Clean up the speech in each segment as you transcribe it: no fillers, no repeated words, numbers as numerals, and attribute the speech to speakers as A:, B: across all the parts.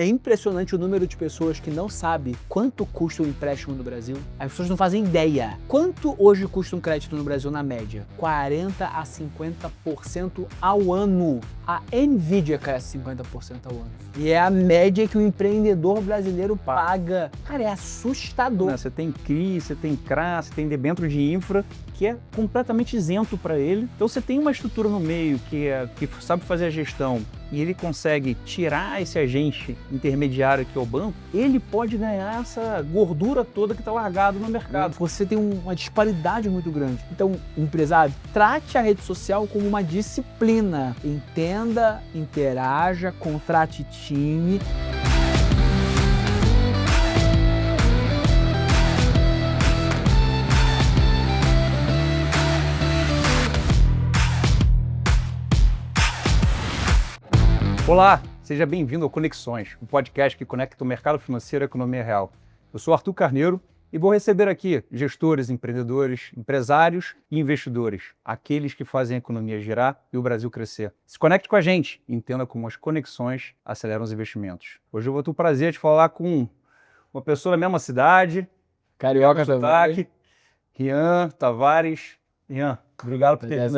A: É impressionante o número de pessoas que não sabe quanto custa um empréstimo no Brasil. As pessoas não fazem ideia. Quanto hoje custa um crédito no Brasil na média? 40 a 50% ao ano. A Nvidia cresce 50% ao ano. E é a média que o empreendedor brasileiro paga. Cara, é assustador.
B: Você tem CRI, você tem CRA, você tem debênture de infra, que é completamente isento para ele. Então você tem uma estrutura no meio que sabe fazer a gestão e ele consegue tirar esse agente intermediário que é o banco, ele pode ganhar essa gordura toda que está largado no mercado.
A: Você tem uma disparidade muito grande. Então, empresário, trate a rede social como uma disciplina. Entenda, interaja, contrate time.
B: Olá, seja bem-vindo ao Conexões, um podcast que conecta o mercado financeiro à economia real. Eu sou Arthur Carneiro e vou receber aqui gestores, empreendedores, empresários e investidores, aqueles que fazem a economia girar e o Brasil crescer. Se conecte com a gente e entenda como as conexões aceleram os investimentos. Hoje eu vou ter o prazer de falar com uma pessoa da mesma cidade,
A: Carioca também.
B: Rian Tavares. Rian, obrigado por ter vindo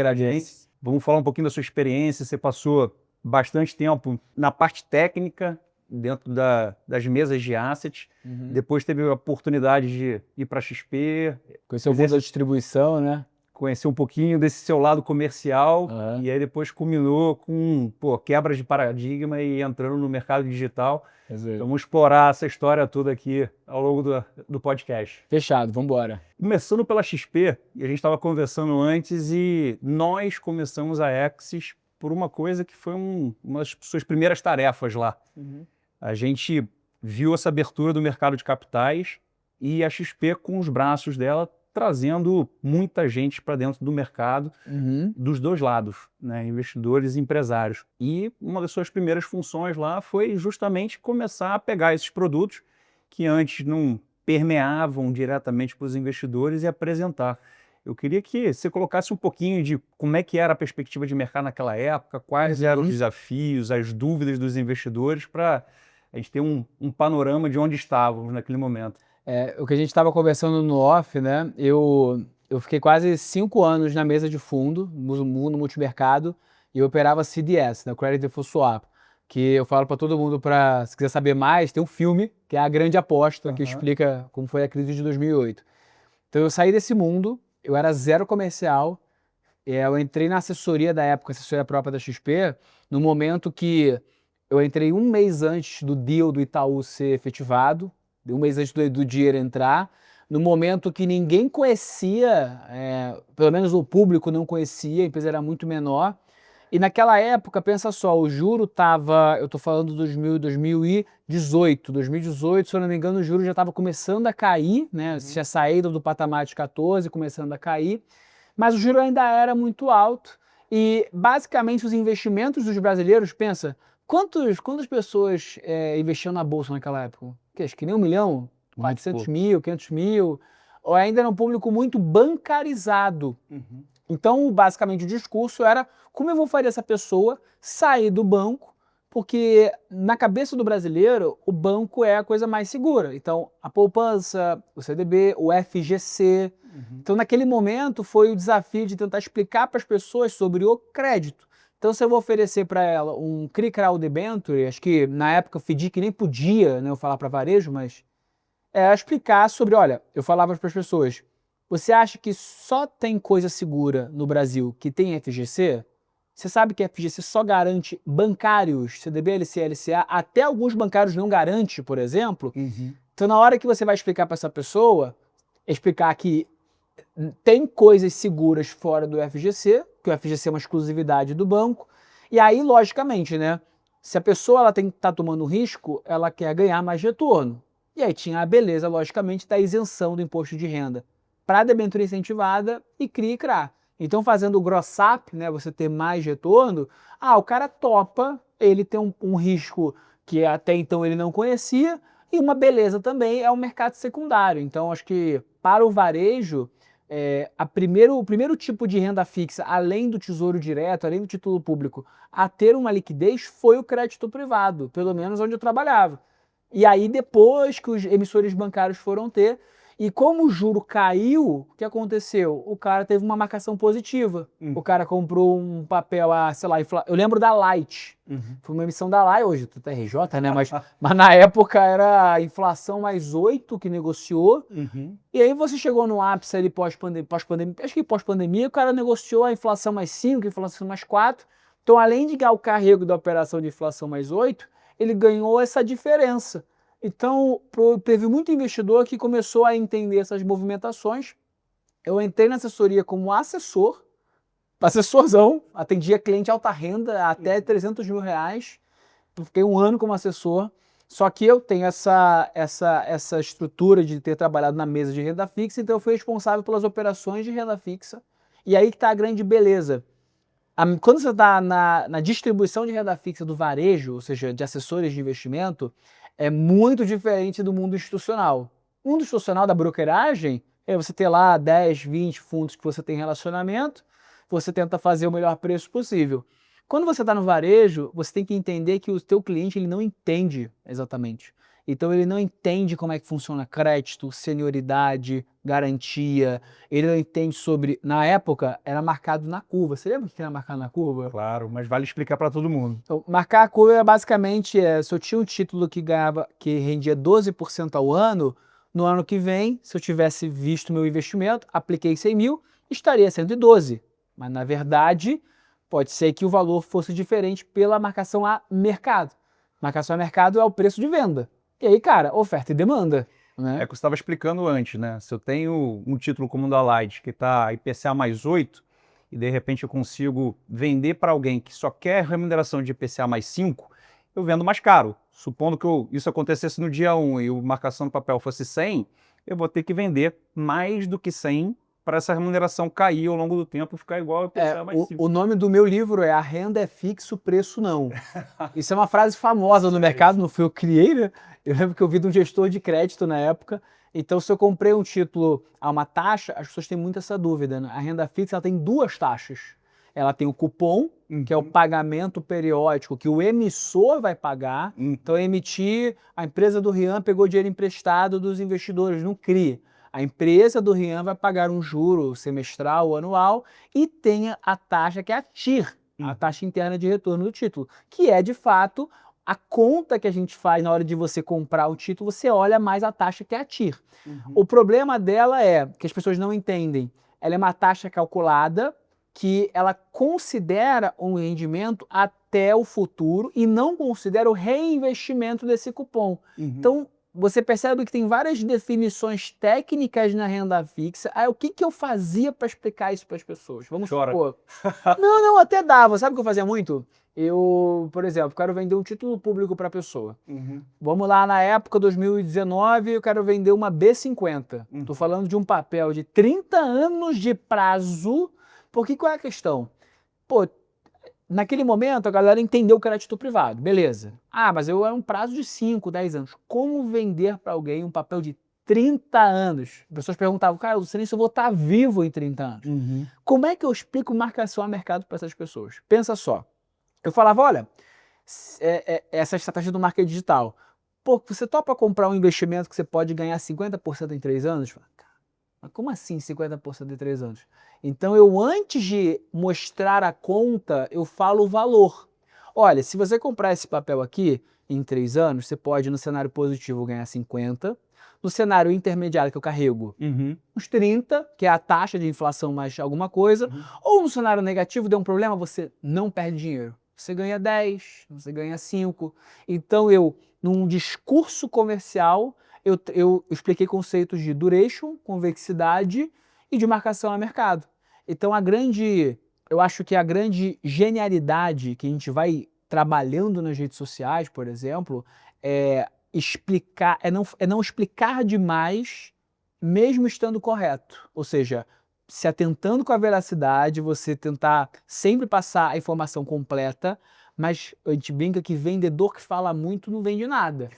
B: aqui. Vamos falar um pouquinho da sua experiência. Você passou bastante tempo na parte técnica, dentro das mesas de assets. Depois teve a oportunidade de ir para a XP.
A: Conheceu o mundo da distribuição, né?
B: Conhecer um pouquinho desse seu lado comercial. E aí depois culminou com quebra de paradigma e entrando no mercado digital. Então, vamos explorar essa história toda aqui ao longo do podcast.
A: Fechado, vamos embora.
B: Começando pela XP, e a gente estava conversando antes, e nós começamos a Axis por uma coisa que foi uma das suas primeiras tarefas lá. A gente viu essa abertura do mercado de capitais e a XP com os braços dela trazendo muita gente para dentro do mercado dos dois lados, né? Investidores e empresários. E uma das suas primeiras funções lá foi justamente começar a pegar esses produtos que antes não permeavam diretamente para os investidores e apresentar. Eu queria que você colocasse um pouquinho de como é que era a perspectiva de mercado naquela época, quais eram os desafios, as dúvidas dos investidores, para a gente ter um panorama de onde estávamos naquele momento.
A: O que a gente estava conversando no off, né? Eu fiquei quase 5 anos na mesa de fundo, no mundo multimercado, e eu operava CDS, né? Credit Default Swap, que eu falo para todo mundo, se quiser saber mais, tem um filme, que é A Grande Aposta, que explica como foi a crise de 2008. Então eu saí desse mundo, eu era zero comercial, eu entrei na assessoria da época, assessoria própria da XP, no momento que eu entrei um mês antes do deal do Itaú ser efetivado, um mês antes do dinheiro entrar, no momento que ninguém conhecia, pelo menos o público não conhecia, a empresa era muito menor, e naquela época, pensa só, o juro estava, eu estou falando de 2018, se eu não me engano, o juro já estava começando a cair, né? Tinha saído do patamar de 14, começando a cair, mas o juro ainda era muito alto e basicamente os investimentos dos brasileiros, pensa, quantas pessoas investiam na bolsa naquela época? Acho que nem 1 milhão, 400 mil, 500 mil, ou ainda era um público muito bancarizado. Então, basicamente, o discurso era como eu vou fazer essa pessoa sair do banco, porque na cabeça do brasileiro, o banco é a coisa mais segura. Então, a poupança, o CDB, o FGC. Então, naquele momento, foi o desafio de tentar explicar para as pessoas sobre o crédito. Então, se eu vou oferecer para ela um CRI CRA debenture, acho que na época o FDIC nem podia, né, eu falar para varejo, mas explicar sobre, olha, eu falava para as pessoas, você acha que só tem coisa segura no Brasil que tem FGC? Você sabe que a FGC só garante bancários, CDB, LC, LCA, até alguns bancários não garante, por exemplo. Então, na hora que você vai explicar para essa pessoa, explicar que tem coisas seguras fora do FGC, que o FGC é uma exclusividade do banco, e aí, logicamente, né, se a pessoa tá tomando risco, ela quer ganhar mais retorno. E aí tinha a beleza, logicamente, da isenção do imposto de renda para a debênture incentivada e CRI e CRA. Então, fazendo o gross up, né, você ter mais retorno, o cara topa, ele tem um risco que até então ele não conhecia, e uma beleza também é o mercado secundário. Então, acho que para o varejo, o primeiro tipo de renda fixa, além do Tesouro Direto, além do título público, a ter uma liquidez foi o crédito privado, pelo menos onde eu trabalhava. E aí depois que os emissores bancários foram ter, e como o juro caiu, o que aconteceu? O cara teve uma marcação positiva. O cara comprou um papel, sei lá, eu lembro da Light. Foi uma emissão da Light, hoje tá RJ, né? Mas na época era a inflação mais 8 que negociou. E aí você chegou no ápice ali pós-pandemia, acho que pós-pandemia, o cara negociou a inflação mais 5, a inflação mais 4. Então, além de ganhar o carrego da operação de inflação mais 8, ele ganhou essa diferença. Então, teve muito investidor que começou a entender essas movimentações. Eu entrei na assessoria como assessorzão, atendia cliente alta renda até 300 mil reais. Fiquei um ano como assessor. Só que eu tenho essa estrutura de ter trabalhado na mesa de renda fixa, então eu fui responsável pelas operações de renda fixa. E aí que está a grande beleza. Quando você está na distribuição de renda fixa do varejo, ou seja, de assessores de investimento, é muito diferente do mundo institucional. O mundo institucional da brokeragem é você ter lá 10, 20 fundos que você tem relacionamento, você tenta fazer o melhor preço possível. Quando você está no varejo, você tem que entender que o teu cliente ele não entende exatamente. Então ele não entende como é que funciona crédito, senioridade, garantia, ele não entende sobre... Na época, era marcado na curva. Você lembra que era marcado na curva?
B: Claro, mas vale explicar para todo mundo.
A: Então, marcar a curva é basicamente, se eu tinha um título que rendia 12% ao ano, no ano que vem, se eu tivesse visto meu investimento, apliquei 100 mil, estaria 112. Mas na verdade, pode ser que o valor fosse diferente pela marcação a mercado. Marcação a mercado é o preço de venda. E aí, cara, oferta e demanda. Né?
B: É o que você estava explicando antes, né? Se eu tenho um título como o da Light, que está IPCA mais 8, e de repente eu consigo vender para alguém que só quer remuneração de IPCA mais 5, eu vendo mais caro. Supondo que isso acontecesse no dia 1 e a marcação do papel fosse 100, eu vou ter que vender mais do que 100 para essa remuneração cair ao longo do tempo e ficar igual ao IPCA mais 5.
A: O nome do meu livro é A Renda é Fixa, o Preço Não. Isso é uma frase famosa no mercado, não fui eu que criei, né? Eu lembro que eu vi de um gestor de crédito na época. Então, se eu comprei um título a uma taxa, as pessoas têm muito essa dúvida. Né? A renda fixa ela tem duas taxas. Ela tem o cupom, que é o pagamento periódico que o emissor vai pagar. Então, a empresa do Rian pegou dinheiro emprestado dos investidores, não CRI. A empresa do Rian vai pagar um juro semestral ou anual e tem a taxa que é a TIR, a taxa interna de retorno do título, que é, de fato, a conta que a gente faz na hora de você comprar o título, você olha mais a taxa que é a TIR. O problema dela é que as pessoas não entendem. Ela é uma taxa calculada que ela considera um rendimento até o futuro e não considera o reinvestimento desse cupom. Então, você percebe que tem várias definições técnicas na renda fixa. Aí, o que eu fazia para explicar isso para as pessoas? Vamos supor. Não, até dava. Sabe o que eu fazia muito? Eu, por exemplo, quero vender um título público para a pessoa. Vamos lá, na época, 2019, eu quero vender uma B50. Estou falando de um papel de 30 anos de prazo. Porque qual é a questão? Pô, naquele momento a galera entendeu o crédito privado, beleza. Mas eu era um prazo de 5, 10 anos. Como vender para alguém um papel de 30 anos? As pessoas perguntavam, cara, eu não sei nem se eu vou estar vivo em 30 anos. Como é que eu explico marcação a mercado para essas pessoas? Pensa só. Eu falava, olha, essa estratégia do marketing digital. Pô, você topa comprar um investimento que você pode ganhar 50% em 3 anos? Mas como assim 50% em 3 anos? Então eu, antes de mostrar a conta, eu falo o valor. Olha, se você comprar esse papel aqui em 3 anos, você pode, no cenário positivo, ganhar 50. No cenário intermediário que eu carrego, uns 30, que é a taxa de inflação mais alguma coisa. Ou no cenário negativo, deu um problema, você não perde dinheiro. Você ganha 10, você ganha 5. Então num discurso comercial, eu expliquei conceitos de duration, convexidade e de marcação a mercado. Então eu acho que a grande genialidade que a gente vai trabalhando nas redes sociais, por exemplo, é não explicar demais, mesmo estando correto. Ou seja, se atentando com a veracidade, você tentar sempre passar a informação completa, mas a gente brinca que vendedor que fala muito não vende nada.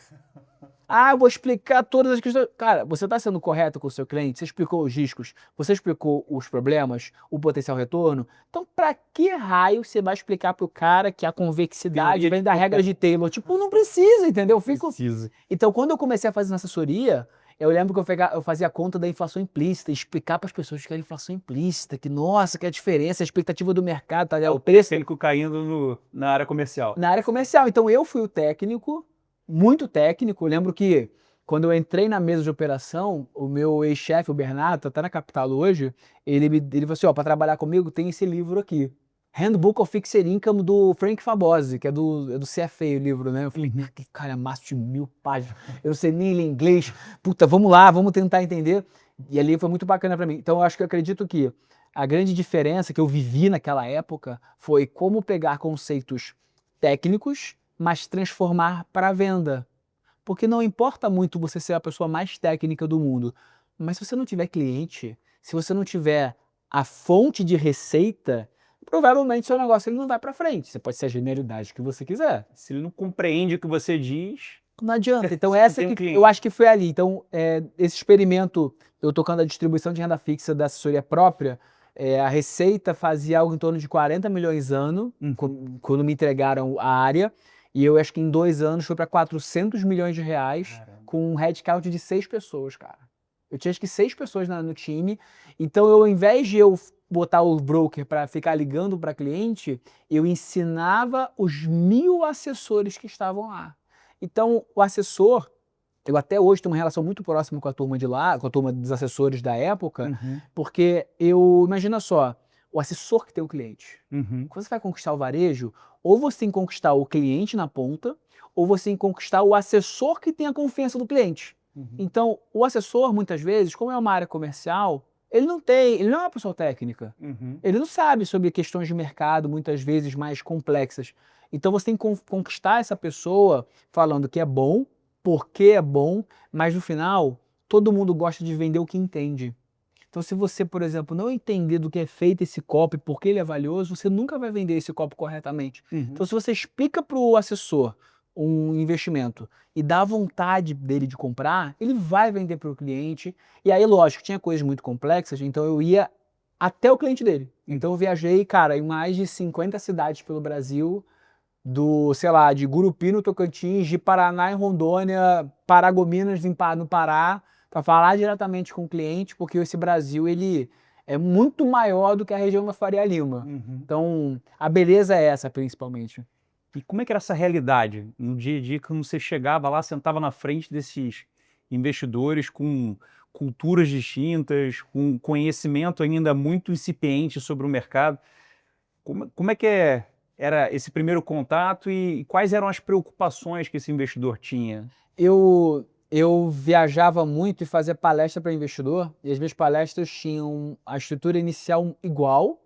A: Ah, eu vou explicar todas as questões. Cara, você está sendo correto com o seu cliente? Você explicou os riscos? Você explicou os problemas? O potencial retorno? Então, para que raio você vai explicar para o cara que a convexidade vem da regra de Taylor? Tipo, não precisa, entendeu?
B: Precisa.
A: Então, quando eu comecei a fazer assessoria, eu lembro que eu fazia a conta da inflação implícita, explicar para as pessoas que era inflação implícita, que nossa, que é a diferença, a expectativa do mercado, tá,
B: O preço técnico caindo na área comercial.
A: na área comercial. Então, eu fui o técnico, muito técnico. Eu lembro que quando eu entrei na mesa de operação, o meu ex-chefe, o Bernardo, tá na Capital hoje, ele falou assim, ó, para trabalhar comigo tem esse livro aqui. Handbook of Fixed Income do Frank Fabosi, que é do CFA o livro, né? Eu falei, que cara, massa de 1000 páginas, eu não sei nem ler inglês, puta, vamos lá, vamos tentar entender. E ali foi muito bacana para mim. Então eu acho que eu acredito que a grande diferença que eu vivi naquela época foi como pegar conceitos técnicos, mas transformar para venda. Porque não importa muito você ser a pessoa mais técnica do mundo, mas se você não tiver cliente, se você não tiver a fonte de receita, provavelmente seu negócio ele não vai para frente. Você pode ser a genialidade que você quiser.
B: Se ele não compreende o que você diz,
A: Não adianta. Então
B: Você
A: essa
B: tem um
A: que
B: cliente.
A: eu acho que foi ali. Então esse experimento, eu tocando a distribuição de renda fixa da assessoria própria, a receita fazia algo em torno de 40 milhões ano, quando me entregaram a área, e eu acho que em 2 anos foi para 400 milhões de reais,
B: Caramba.
A: com um headcount de 6 pessoas, cara. Eu tinha acho que 6 pessoas no time, então ao invés de eu botar o broker para ficar ligando para cliente, eu ensinava os 1000 assessores que estavam lá. Então o assessor, eu até hoje tenho uma relação muito próxima com a turma de lá, com a turma dos assessores da época, porque imagina só, o assessor que tem o cliente. Quando você vai conquistar o varejo, ou você tem que conquistar o cliente na ponta, ou você tem que conquistar o assessor que tem a confiança do cliente. Então, o assessor, muitas vezes, como é uma área comercial, ele não é uma pessoa técnica. Ele não sabe sobre questões de mercado, muitas vezes mais complexas. Então, você tem que conquistar essa pessoa falando que é bom, porque é bom, mas no final, todo mundo gosta de vender o que entende. Então, se você, por exemplo, não entender do que é feito esse copo e por que ele é valioso, você nunca vai vender esse copo corretamente. Então, se você explica para o assessor um investimento e dá vontade dele de comprar, ele vai vender para o cliente. E aí, lógico, tinha coisas muito complexas, então eu ia até o cliente dele. Então, eu viajei, cara, em mais de 50 cidades pelo Brasil, sei lá, de Gurupi no Tocantins, de Paraná em Rondônia, Paragominas no Pará, para falar diretamente com o cliente, porque esse Brasil ele é muito maior do que a região da Faria Lima. Então, a beleza é essa, principalmente.
B: E como é que era essa realidade no dia a dia, quando você chegava lá, sentava na frente desses investidores com culturas distintas, com conhecimento ainda muito incipiente sobre o mercado? Como é que era esse primeiro contato e quais eram as preocupações que esse investidor tinha?
A: Eu viajava muito e fazia palestra para investidor, e as minhas palestras tinham a estrutura inicial igual,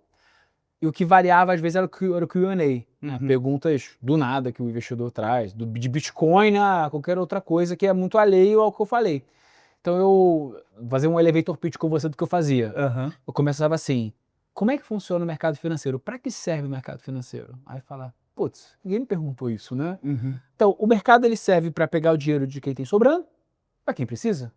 A: e o que variava às vezes era o Q&A, né? Perguntas do nada que o investidor traz, de Bitcoin a qualquer outra coisa que é muito alheio ao que eu falei. Então eu fazer um elevator pitch com você do que eu fazia. Eu começava assim, como é que funciona o mercado financeiro? Para que serve o mercado financeiro? Aí fala, putz, ninguém me perguntou isso, né? Então o mercado ele serve para pegar o dinheiro de quem tem sobrando, para quem precisa.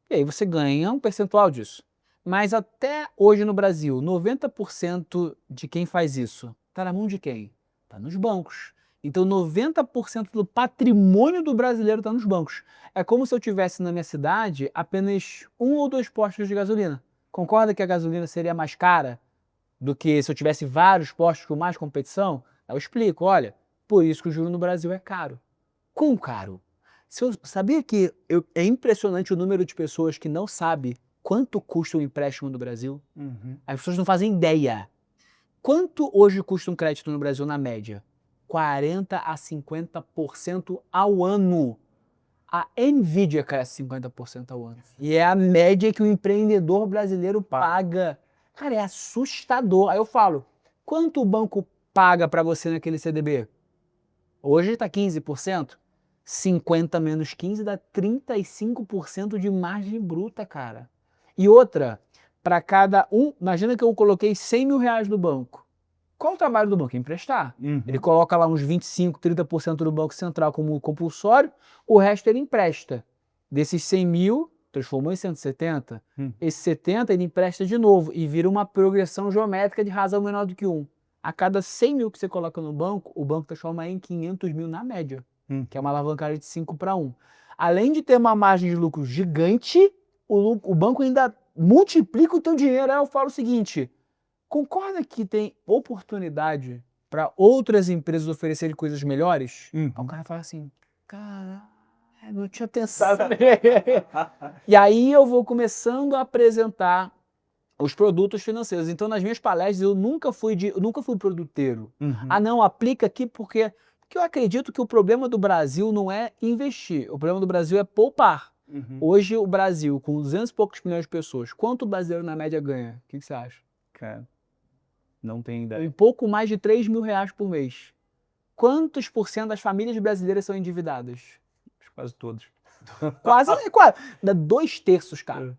A: E aí você ganha um percentual disso. Mas até hoje no Brasil, 90% de quem faz isso está na mão de quem? Está nos bancos. Então 90% do patrimônio do brasileiro está nos bancos. É como se eu tivesse na minha cidade apenas 1 ou 2 postos de gasolina. Concorda que a gasolina seria mais cara do que se eu tivesse vários postos com mais competição? Eu explico, olha, por isso que o juro no Brasil é caro. Quão caro? Sabia que é impressionante o número de pessoas que não sabe quanto custa um empréstimo no Brasil? As pessoas não fazem ideia. Quanto hoje custa um crédito no Brasil na média? 40 a 50% ao ano. A Nvidia cresce 50% ao ano. E é a média que o empreendedor brasileiro paga. Cara, é assustador. Aí eu falo, quanto o banco paga para você naquele CDB? Hoje está 15%. 50 menos 15 dá 35% de margem bruta, cara. E outra, para cada imagina que eu coloquei 100 mil reais no banco. Qual o trabalho do banco? Emprestar.
B: Uhum.
A: Ele coloca lá uns 25, 30% do Banco Central como compulsório, o resto ele empresta. Desses 100 mil, transformou em 170, esse 70 ele empresta de novo e vira uma progressão geométrica de razão menor do que 1. A cada 100 mil que você coloca no banco, o banco transforma em 500 mil na média, que é uma alavancagem de 5 para 1. Além de ter uma margem de lucro gigante, o banco ainda multiplica o teu dinheiro. Aí eu falo o seguinte, concorda que tem oportunidade para outras empresas oferecerem coisas melhores? Aí o cara fala assim, cara, não tinha pensado. E aí eu vou começando a apresentar os produtos financeiros. Então, nas minhas palestras, eu nunca fui produteiro. Ah, não, aplica aqui porque eu acredito que o problema do Brasil não é investir. O problema do Brasil é poupar. Hoje, o Brasil, com 200 e poucos milhões de pessoas, quanto o brasileiro na média ganha? O que você acha?
B: Cara, não tenho ideia.
A: Um pouco mais de 3 mil reais por mês. Quantos por cento das famílias brasileiras são endividadas?
B: Quase todos.
A: Quase. Dá 2/3, cara.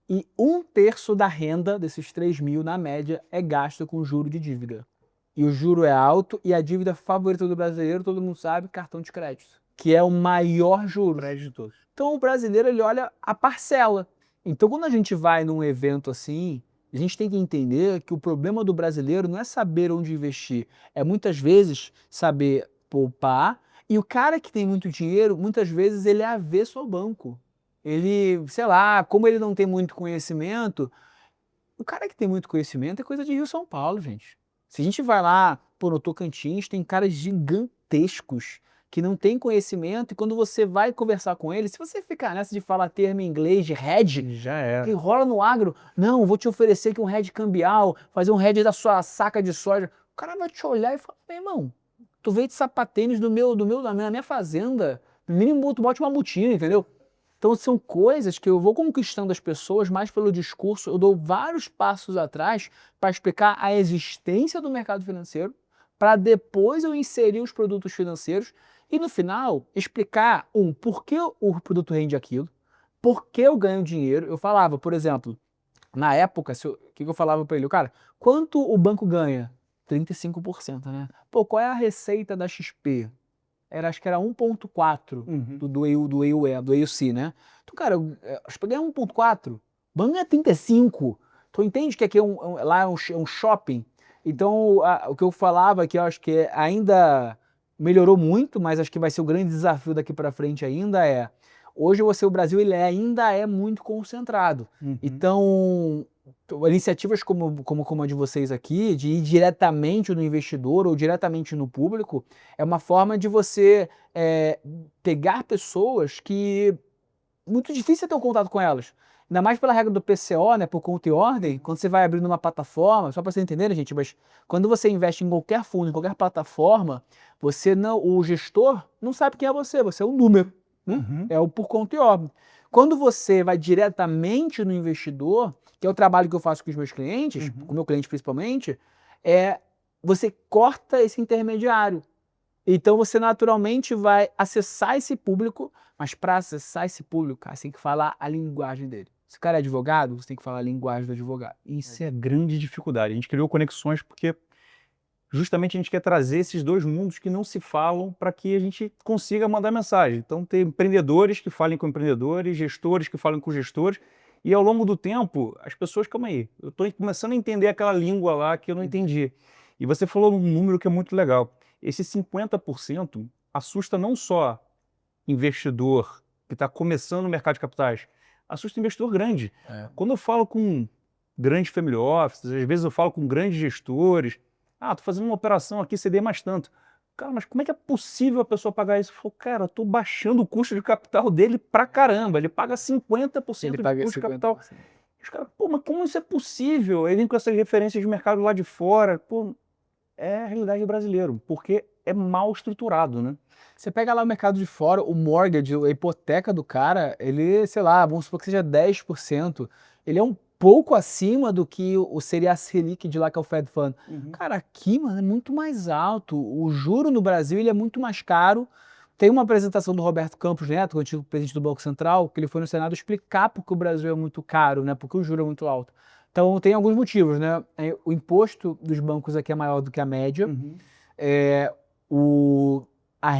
A: E 1/3 da renda desses 3 mil, na média, é gasto com juro de dívida. E o juro é alto e a dívida favorita do brasileiro, todo mundo sabe, cartão de crédito, que é o maior juro.
B: Crédito.
A: Então o brasileiro, ele olha a parcela. Então quando a gente vai num evento assim, a gente tem que entender que o problema do brasileiro não é saber onde investir, é muitas vezes saber poupar. E o cara que tem muito dinheiro, muitas vezes ele é avesso ao banco. Ele, sei lá, como ele não tem muito conhecimento, o cara que tem muito conhecimento é coisa de Rio São Paulo, gente. Se a gente vai lá, pô, no Tocantins, tem caras gigantescos que não tem conhecimento, e quando você vai conversar com eles, se você ficar nessa de falar termo em inglês de hedge,
B: Já é.
A: que rola no agro, não, vou te oferecer aqui um hedge cambial, fazer um hedge da sua saca de soja, o cara vai te olhar e falar, meu irmão, tu veio de sapatênis da minha fazenda, no mínimo tu bote uma multinha, entendeu? Então são coisas que eu vou conquistando as pessoas mais pelo discurso, eu dou vários passos atrás para explicar a existência do mercado financeiro, para depois eu inserir os produtos financeiros e no final explicar por que o produto rende aquilo, por que eu ganho dinheiro. Eu falava, por exemplo, na época, o que eu falava para ele? Cara, quanto o banco ganha? 35%, né? Pô, qual é a receita da XP? Acho que era 1,4 do AUC, né? Então, cara, a XP ganha 1,4, o banco ganha 35. Tu entende que aqui lá é um shopping? Então, o que eu falava que eu acho que ainda melhorou muito, mas acho que vai ser o grande desafio daqui para frente ainda hoje o Brasil ele ainda é muito concentrado. Então, iniciativas como a de vocês aqui, de ir diretamente no investidor ou diretamente no público, é uma forma de você pegar pessoas que muito difícil ter um contato com elas. Ainda mais pela regra do PCO, né, por conta e ordem, quando você vai abrindo uma plataforma, só para vocês entenderem, gente, mas quando você investe em qualquer fundo, em qualquer plataforma, o gestor não sabe quem é você é um número. É o por conta e ordem. Quando você vai diretamente no investidor, que é o trabalho que eu faço com os meus clientes, com o meu cliente principalmente, você corta esse intermediário. Então você naturalmente vai acessar esse público, mas para acessar esse público, cara, você tem que falar a linguagem dele. Se o cara é advogado, você tem que falar a linguagem do advogado.
B: Isso é a grande dificuldade. A gente criou conexões porque justamente a gente quer trazer esses dois mundos que não se falam para que a gente consiga mandar mensagem. Então tem empreendedores que falem com empreendedores, gestores que falem com gestores, e ao longo do tempo, as pessoas, calma aí, eu estou começando a entender aquela língua lá que eu não entendi. E você falou um número que é muito legal. Esse 50% assusta não só investidor que está começando no mercado de capitais, assusta investidor grande. Quando eu falo com grandes family offices, às vezes eu falo com grandes gestores, tô fazendo uma operação aqui, ceder mais tanto. Cara, mas como é que é possível a pessoa pagar isso? Eu falo, cara, eu tô baixando o custo de capital dele pra caramba, ele paga 50% de custo de capital. Os caras, pô, mas como isso é possível? Ele vem com essas referências de mercado lá de fora, pô, é a realidade do brasileiro, porque é mal estruturado, né?
A: Você pega lá o mercado de fora, o mortgage, a hipoteca do cara, ele, sei lá, vamos supor que seja 10%, ele é um pouco acima do que seria a Selic de lá, que é o Fed Fund. Cara, aqui, mano, é muito mais alto. O juro no Brasil, ele é muito mais caro. Tem uma apresentação do Roberto Campos Neto, o antigo presidente do Banco Central, que ele foi no Senado explicar porque o Brasil é muito caro, né? Porque o juro é muito alto. Então, tem alguns motivos, né? O imposto dos bancos aqui é maior do que a média. A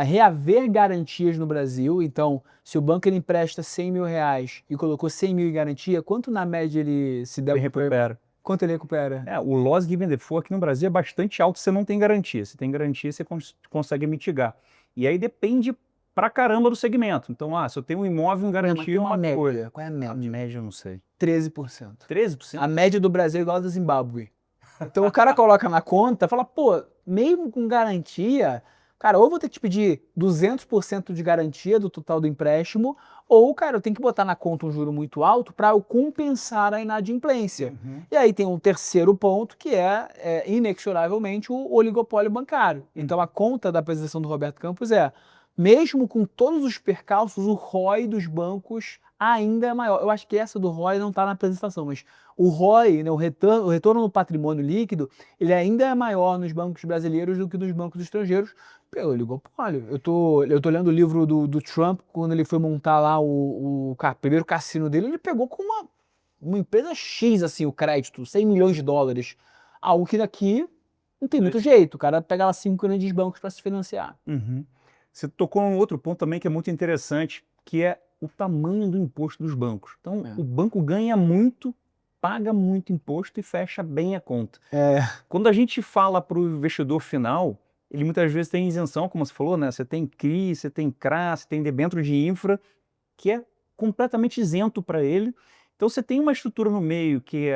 A: reaver garantias no Brasil. Então, se o banco ele empresta 100 mil reais e colocou 100 mil em garantia, quanto na média ele se der?
B: Ele recupera.
A: Quanto ele recupera?
B: O loss given default aqui no Brasil é bastante alto, você não tem garantia. Se tem garantia, você consegue mitigar. E aí depende pra caramba do segmento. Então, se eu tenho um imóvel em garantia, é uma coisa.
A: Qual é a média?
B: A média eu não sei.
A: 13%.
B: 13%?
A: A média do Brasil é igual a da Zimbábue. Então o cara coloca na conta e fala, pô, mesmo com garantia, cara, ou eu vou ter que te pedir 200% de garantia do total do empréstimo, ou, cara, eu tenho que botar na conta um juro muito alto para eu compensar a inadimplência. E aí tem um terceiro ponto que é inexoravelmente o oligopólio bancário. Então a conta da apresentação do Roberto Campos mesmo com todos os percalços, o ROI dos bancos ainda é maior. Eu acho que essa do ROI não está na apresentação, mas o ROI, né, o retorno no patrimônio líquido, ele ainda é maior nos bancos brasileiros do que nos bancos estrangeiros pelo oligopólio. Eu tô lendo o livro do Trump, quando ele foi montar lá o primeiro cassino dele, ele pegou com uma empresa X, assim, o crédito, 100 milhões de dólares. Algo que daqui não tem muito jeito. O cara pega lá 5 grandes bancos para se financiar.
B: Você tocou num outro ponto também que é muito interessante, que é o tamanho do imposto dos bancos. Então, o banco ganha muito, paga muito imposto e fecha bem a conta. Quando a gente fala para o investidor final, ele muitas vezes tem isenção, como você falou, né? Você tem CRI, você tem CRA, você tem debênture de infra, que é completamente isento para ele. Então, você tem uma estrutura no meio que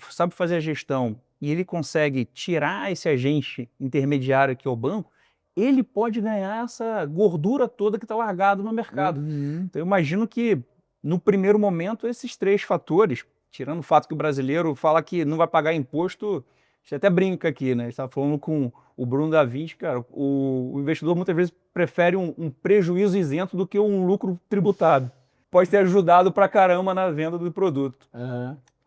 B: sabe fazer a gestão e ele consegue tirar esse agente intermediário que é o banco, ele pode ganhar essa gordura toda que está largado no mercado. Então eu imagino que, no primeiro momento, esses 3 fatores, tirando o fato que o brasileiro fala que não vai pagar imposto, a gente até brinca aqui, né? A gente estava falando com o Bruno da Vinci, cara, o investidor muitas vezes prefere um prejuízo isento do que um lucro tributado. Pode ter ajudado pra caramba na venda do produto.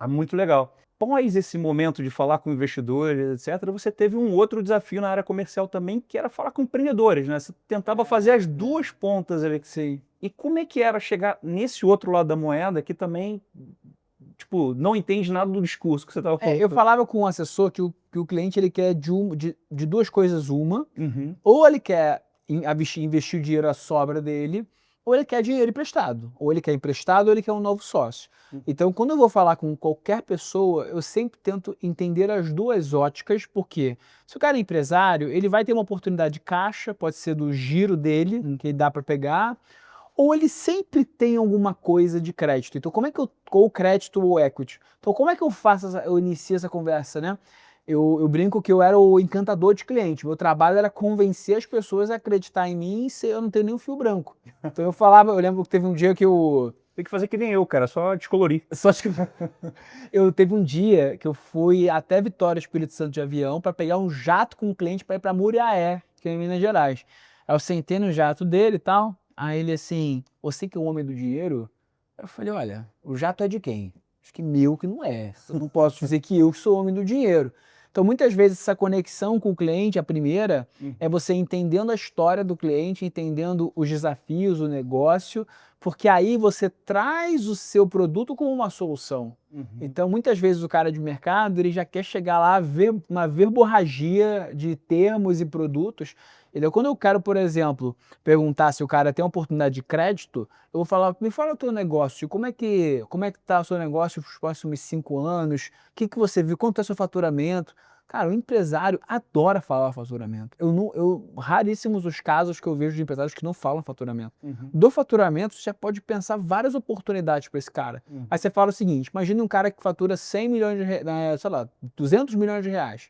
B: Muito legal. Após esse momento de falar com investidores, etc., você teve um outro desafio na área comercial também, que era falar com empreendedores, né? Você tentava fazer as duas pontas, Alexei. E como é que era chegar nesse outro lado da moeda que também, tipo, não entende nada do discurso que você estava falando?
A: Eu falava com um assessor que o cliente ele quer de duas coisas uma, ou ele quer investir o dinheiro à sobra dele, ou ele quer dinheiro emprestado. Ou ele quer emprestado, ou ele quer um novo sócio. Então, quando eu vou falar com qualquer pessoa, eu sempre tento entender as duas óticas, porque se o cara é empresário, ele vai ter uma oportunidade de caixa, pode ser do giro dele, que dá para pegar, ou ele sempre tem alguma coisa de crédito. Então, como é que ou crédito ou equity? Então, como é que eu inicio essa conversa, né? Eu brinco que eu era o encantador de cliente. Meu trabalho era convencer as pessoas a acreditar em mim e eu não tenho nenhum fio branco. Então eu lembro que teve um dia que eu...
B: Tem que fazer que nem eu, cara, só descolorir.
A: Teve um dia que eu fui até Vitória, Espírito Santo de avião, para pegar um jato com um cliente para ir para Muriaé, que é em Minas Gerais. Aí eu sentei no jato dele e tal, aí ele assim, você que é o homem do dinheiro? Eu falei, olha, o jato é de quem? Acho que meu que não é. Eu não posso dizer que eu sou o homem do dinheiro. Então, muitas vezes, essa conexão com o cliente, a primeira, é você entendendo a história do cliente, entendendo os desafios, o negócio, porque aí você traz o seu produto como uma solução. Então, muitas vezes, o cara de mercado, ele já quer chegar lá, ver uma verborragia de termos e produtos. Então, quando eu quero, por exemplo, perguntar se o cara tem uma oportunidade de crédito, eu vou falar, me fala o teu negócio, como é que tá o seu negócio nos próximos 5 anos, o que você viu, quanto é o seu faturamento? Cara, o empresário adora falar faturamento. Raríssimos os casos que eu vejo de empresários que não falam faturamento. Do faturamento, você já pode pensar várias oportunidades para esse cara. Aí você fala o seguinte, imagina um cara que fatura 100 milhões de reais, sei lá, 200 milhões de reais.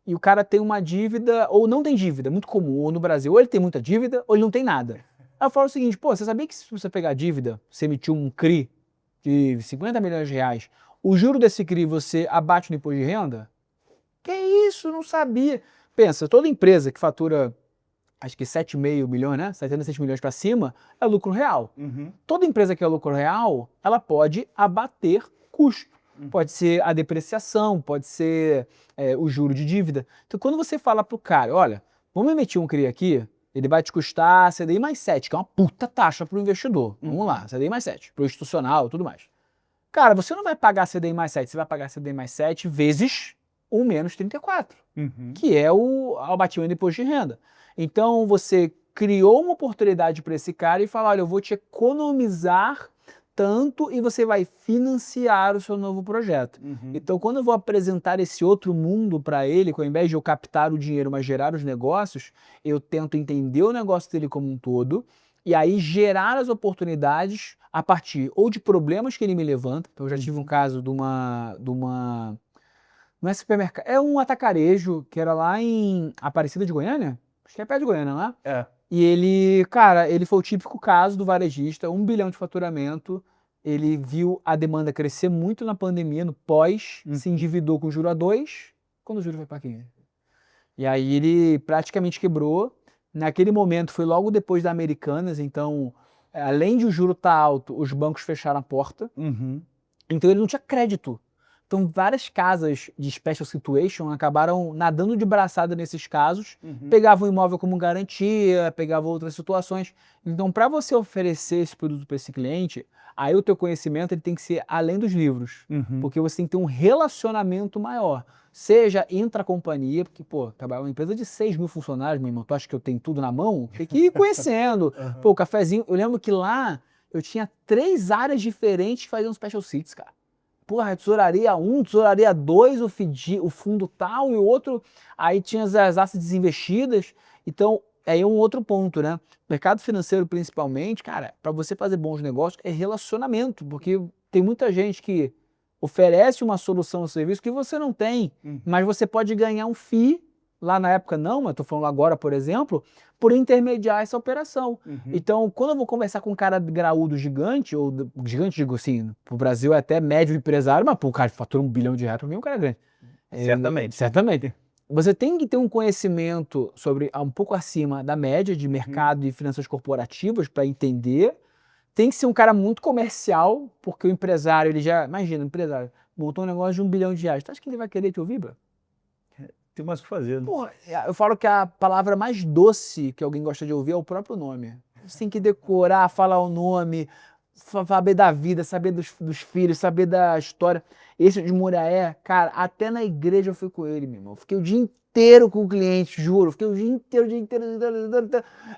A: E o cara tem uma dívida, ou não tem dívida, muito comum, ou no Brasil, ou ele tem muita dívida, ou ele não tem nada. Aí eu falo o seguinte, pô, você sabia que se você pegar dívida, você emitiu um CRI de 50 milhões de reais, o juro desse CRI você abate no imposto de renda? Que isso, não sabia. Pensa, toda empresa que fatura, acho que 7,5 milhões, né? 76 milhões para cima, é lucro real. Toda empresa que é lucro real, ela pode abater custo. Pode ser a depreciação, pode ser o juro de dívida. Então, quando você fala pro cara, olha, vamos emitir um CRI aqui, ele vai te custar CDI mais 7, que é uma puta taxa pro investidor. Vamos lá, CDI mais 7, pro institucional e tudo mais. Cara, você não vai pagar CDI mais 7, você vai pagar CDI mais 7 vezes 1 menos 34, que é o abatimento do imposto de renda. Então, você criou uma oportunidade para esse cara e fala, olha, eu vou te economizar tanto e você vai financiar o seu novo projeto. Então, quando eu vou apresentar esse outro mundo para ele, ao invés de eu captar o dinheiro, mas gerar os negócios, eu tento entender o negócio dele como um todo e aí gerar as oportunidades a partir ou de problemas que ele me levanta. Então, eu já tive um caso de uma não é supermercado, é um atacarejo que era lá em Aparecida de Goiânia? Acho que é perto de Goiânia, lá. E ele, cara, ele foi o típico caso do varejista, 1 bilhão de faturamento, ele viu a demanda crescer muito na pandemia, no pós, se endividou com juro a 2, quando o juro foi para 15. E aí ele praticamente quebrou. Naquele momento foi logo depois da Americanas, então, além de o juro estar alto, os bancos fecharam a porta. Então ele não tinha crédito. Então várias casas de special situation acabaram nadando de braçada nesses casos, pegavam o imóvel como garantia, pegavam outras situações. Então para você oferecer esse produto para esse cliente, aí o teu conhecimento ele tem que ser além dos livros, porque você tem que ter um relacionamento maior. Seja intra-companhia, porque, pô, trabalhar uma empresa de 6 mil funcionários, meu irmão, tu acha que eu tenho tudo na mão? Tem que ir conhecendo. Pô, o cafezinho, eu lembro que lá eu tinha 3 áreas diferentes que faziam special seats, cara. Porra, tesouraria 1, tesouraria 2, o fundo tal e o outro, aí tinha as assets investidas. Então, aí é um outro ponto, né? Mercado financeiro, principalmente, cara, para você fazer bons negócios é relacionamento, porque tem muita gente que oferece uma solução ou serviço que você não tem, mas você pode ganhar um FII, lá na época não, mas estou falando agora, por exemplo, por intermediar essa operação. Então, quando eu vou conversar com um cara graúdo gigante, ou gigante, digo assim, pro Brasil é até médio empresário, mas pô, o cara fatura R$1 bilhão, pra mim é um cara grande.
B: Certamente.
A: Certamente. Você tem que ter um conhecimento sobre um pouco acima da média de mercado e finanças corporativas para entender. Tem que ser um cara muito comercial, porque o empresário, ele já, imagina, o empresário montou um negócio de R$1 bilhão. Tu acha que ele vai querer te ouvir, bro?
B: Tem mais o que fazer, né?
A: Porra, eu falo que a palavra mais doce que alguém gosta de ouvir é o próprio nome. Você tem que decorar, falar o nome, saber da vida, saber dos filhos, saber da história. Esse de Muriaé, cara, até na igreja eu fui com ele, meu irmão. Fiquei o dia inteiro com o cliente, juro. Fiquei o dia inteiro.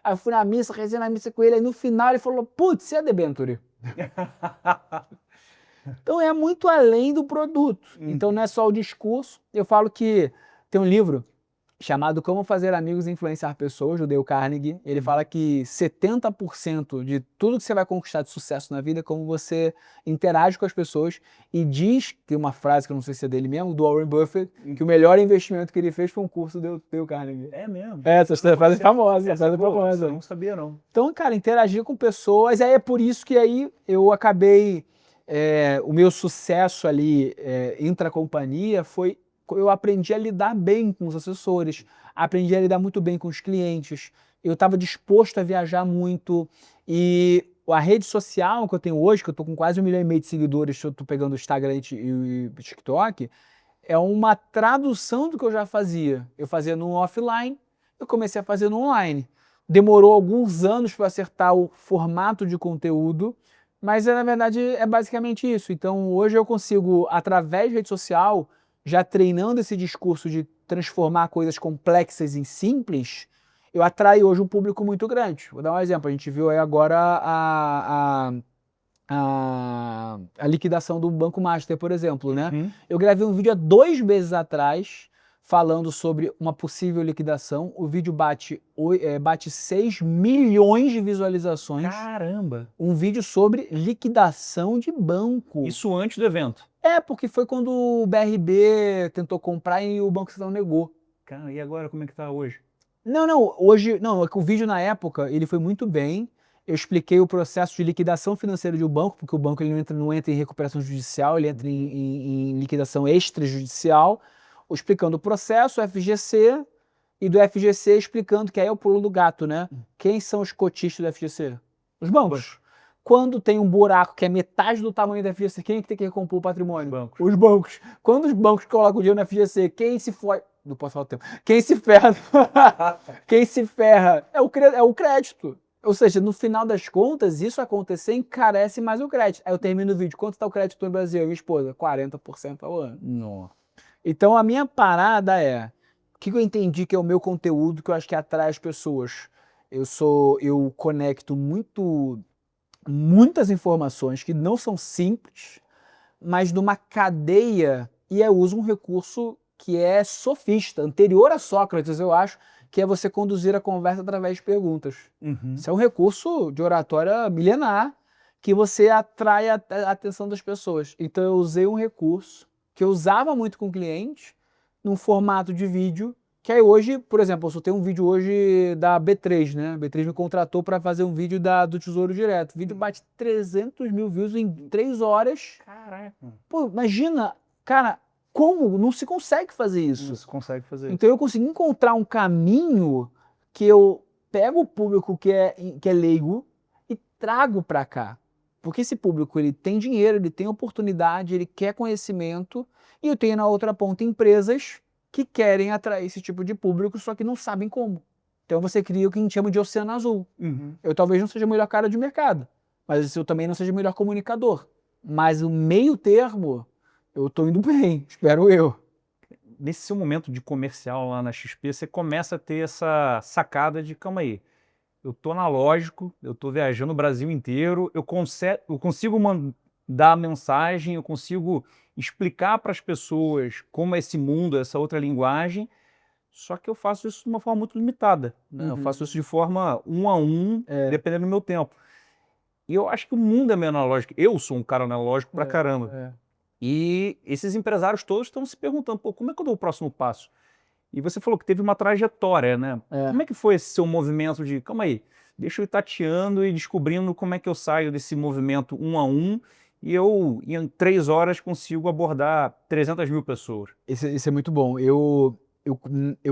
A: Aí eu fui na missa, rezei na missa com ele. Aí no final ele falou, putz, você é debenture. Então é muito além do produto. Então não é só o discurso. Eu falo que tem um livro chamado Como Fazer Amigos e Influenciar Pessoas, do Dale Carnegie. Ele fala que 70% de tudo que você vai conquistar de sucesso na vida é como você interage com as pessoas, e diz, tem uma frase que eu não sei se é dele mesmo, do Warren Buffett, que o melhor investimento que ele fez foi um curso do Dale Carnegie.
B: É mesmo?
A: Essa frase é famosa, essa frase é famosa.
B: Eu não sabia, não.
A: Então, cara, interagir com pessoas, aí é por isso que aí eu acabei, o meu sucesso ali intra-companhia foi, eu aprendi a lidar bem com os assessores, aprendi a lidar muito bem com os clientes, eu estava disposto a viajar muito, e a rede social que eu tenho hoje, que eu estou com quase 1,5 milhão de seguidores, eu estou pegando o Instagram e o TikTok, é uma tradução do que eu já fazia. Eu fazia no offline, eu comecei a fazer no online. Demorou alguns anos para acertar o formato de conteúdo, mas na verdade é basicamente isso. Então hoje eu consigo, através de rede social, já treinando esse discurso de transformar coisas complexas em simples, eu atraio hoje um público muito grande. Vou dar um exemplo, a gente viu aí agora a liquidação do Banco Master, por exemplo, né? Eu gravei um vídeo há 2 meses atrás falando sobre uma possível liquidação. O vídeo bate 6 milhões de visualizações.
B: Caramba!
A: Um vídeo sobre liquidação de banco.
B: Isso antes do evento?
A: Porque foi quando o BRB tentou comprar e o Banco Central negou.
B: Cara, e agora como é que tá hoje?
A: Hoje, é que o vídeo na época, ele foi muito bem. Eu expliquei o processo de liquidação financeira de um banco, porque o banco ele não entra em recuperação judicial, ele entra em liquidação extrajudicial, explicando o processo, o FGC, e do FGC explicando que aí é o pulo do gato, né? Quem são os cotistas do FGC? Os bancos. Quando tem um buraco que é metade do tamanho do FGC, quem é que tem que recompor o patrimônio?
B: Os
A: bancos. Quando os bancos colocam o dinheiro no FGC, quem se foi... Não posso falar o tempo. Quem se ferra... quem se ferra é o crédito. Ou seja, no final das contas, isso acontecer encarece mais o crédito. Aí eu termino o vídeo, quanto está o crédito no Brasil? Minha esposa, 40% ao ano.
B: Não.
A: Então a minha parada é, o que eu entendi que é o meu conteúdo que eu acho que atrai as pessoas? Eu conecto muitas informações que não são simples, mas numa cadeia, e eu uso um recurso que é sofista, anterior a Sócrates, eu acho, que é você conduzir a conversa através de perguntas. Isso é um recurso de oratória milenar que você atrai a atenção das pessoas. Então eu usei um recurso que eu usava muito com clientes, num formato de vídeo, que aí hoje, por exemplo, eu só tenho um vídeo hoje da B3, né? A B3 me contratou para fazer um vídeo do Tesouro Direto. O vídeo bate 300 mil views em 3 horas.
B: Caraca.
A: Pô, imagina, cara, como? Não se consegue fazer isso.
B: Não se consegue fazer.
A: Então eu consegui encontrar um caminho que eu pego o público que é leigo e trago para cá. Porque esse público ele tem dinheiro, ele tem oportunidade, ele quer conhecimento, e eu tenho na outra ponta empresas que querem atrair esse tipo de público, só que não sabem como. Então você cria o que a gente chama de oceano azul. Eu talvez não seja o melhor cara de mercado, mas eu também não seja o melhor comunicador. Mas o meio termo, eu tô indo bem, espero eu.
B: Nesse seu momento de comercial lá na XP, você começa a ter essa sacada de, calma aí, eu tô analógico, eu tô viajando o Brasil inteiro, eu consigo mandar a mensagem, eu consigo explicar para as pessoas como é esse mundo, essa outra linguagem, só que eu faço isso de uma forma muito limitada, né? Eu faço isso de forma 1 a 1, dependendo do meu tempo. E eu acho que o mundo é meio analógico. Eu sou um cara analógico pra caramba. E esses empresários todos estão se perguntando, pô, como é que eu dou o próximo passo? E você falou que teve uma trajetória, né? Como é que foi esse seu movimento de, calma aí, deixa eu ir tateando e descobrindo como é que eu saio desse movimento 1 a 1 e eu, em 3 horas, consigo abordar 300 mil pessoas?
A: Isso é muito bom. Eu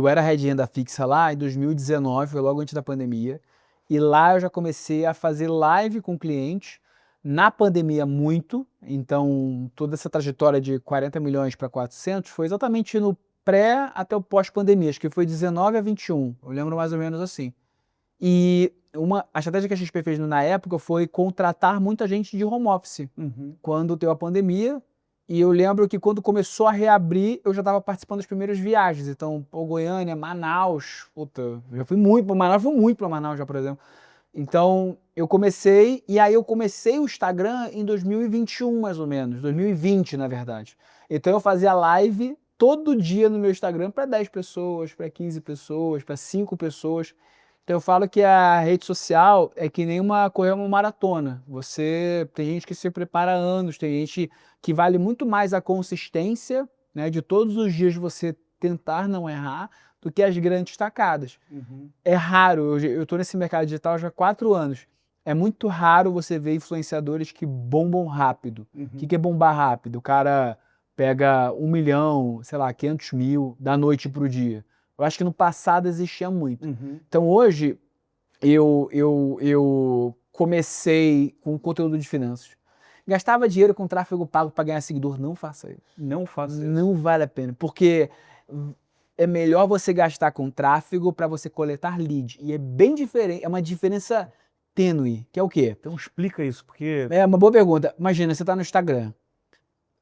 A: era head da Fixa lá em 2019, foi logo antes da pandemia, e lá eu já comecei a fazer live com clientes, na pandemia muito, então toda essa trajetória de 40 milhões para 400 foi exatamente no pré até o pós-pandemia, acho que foi 19 a 21, eu lembro mais ou menos assim. E a estratégia que a XP fez na época foi contratar muita gente de home office, quando deu a pandemia. E eu lembro que quando começou a reabrir, eu já estava participando das primeiras viagens. Então, Goiânia, Manaus, puta, eu já fui muito para Manaus, fui muito para Manaus já, por exemplo. Então, eu comecei o Instagram em 2021, mais ou menos, 2020, na verdade. Então, eu fazia live todo dia no meu Instagram para 10 pessoas, para 15 pessoas, para 5 pessoas. Então eu falo que a rede social é que nem correr uma maratona. Tem gente que se prepara há anos, tem gente que vale muito mais a consistência, né, de todos os dias você tentar não errar, do que as grandes tacadas. É raro, eu estou nesse mercado digital já há 4 anos. É muito raro você ver influenciadores que bombam rápido. O que é bombar rápido? O cara pega 1 milhão, sei lá, 500 mil da noite para o dia. Eu acho que no passado existia muito. Então hoje eu comecei com conteúdo de finanças. Gastava dinheiro com tráfego pago para ganhar seguidor. Não faça isso.
B: Não faça isso.
A: Não vale a pena. Porque é melhor você gastar com tráfego para você coletar lead. E é bem diferente, é uma diferença tênue. Que é o quê?
B: Então explica isso, porque...
A: É uma boa pergunta. Imagina, você está no Instagram.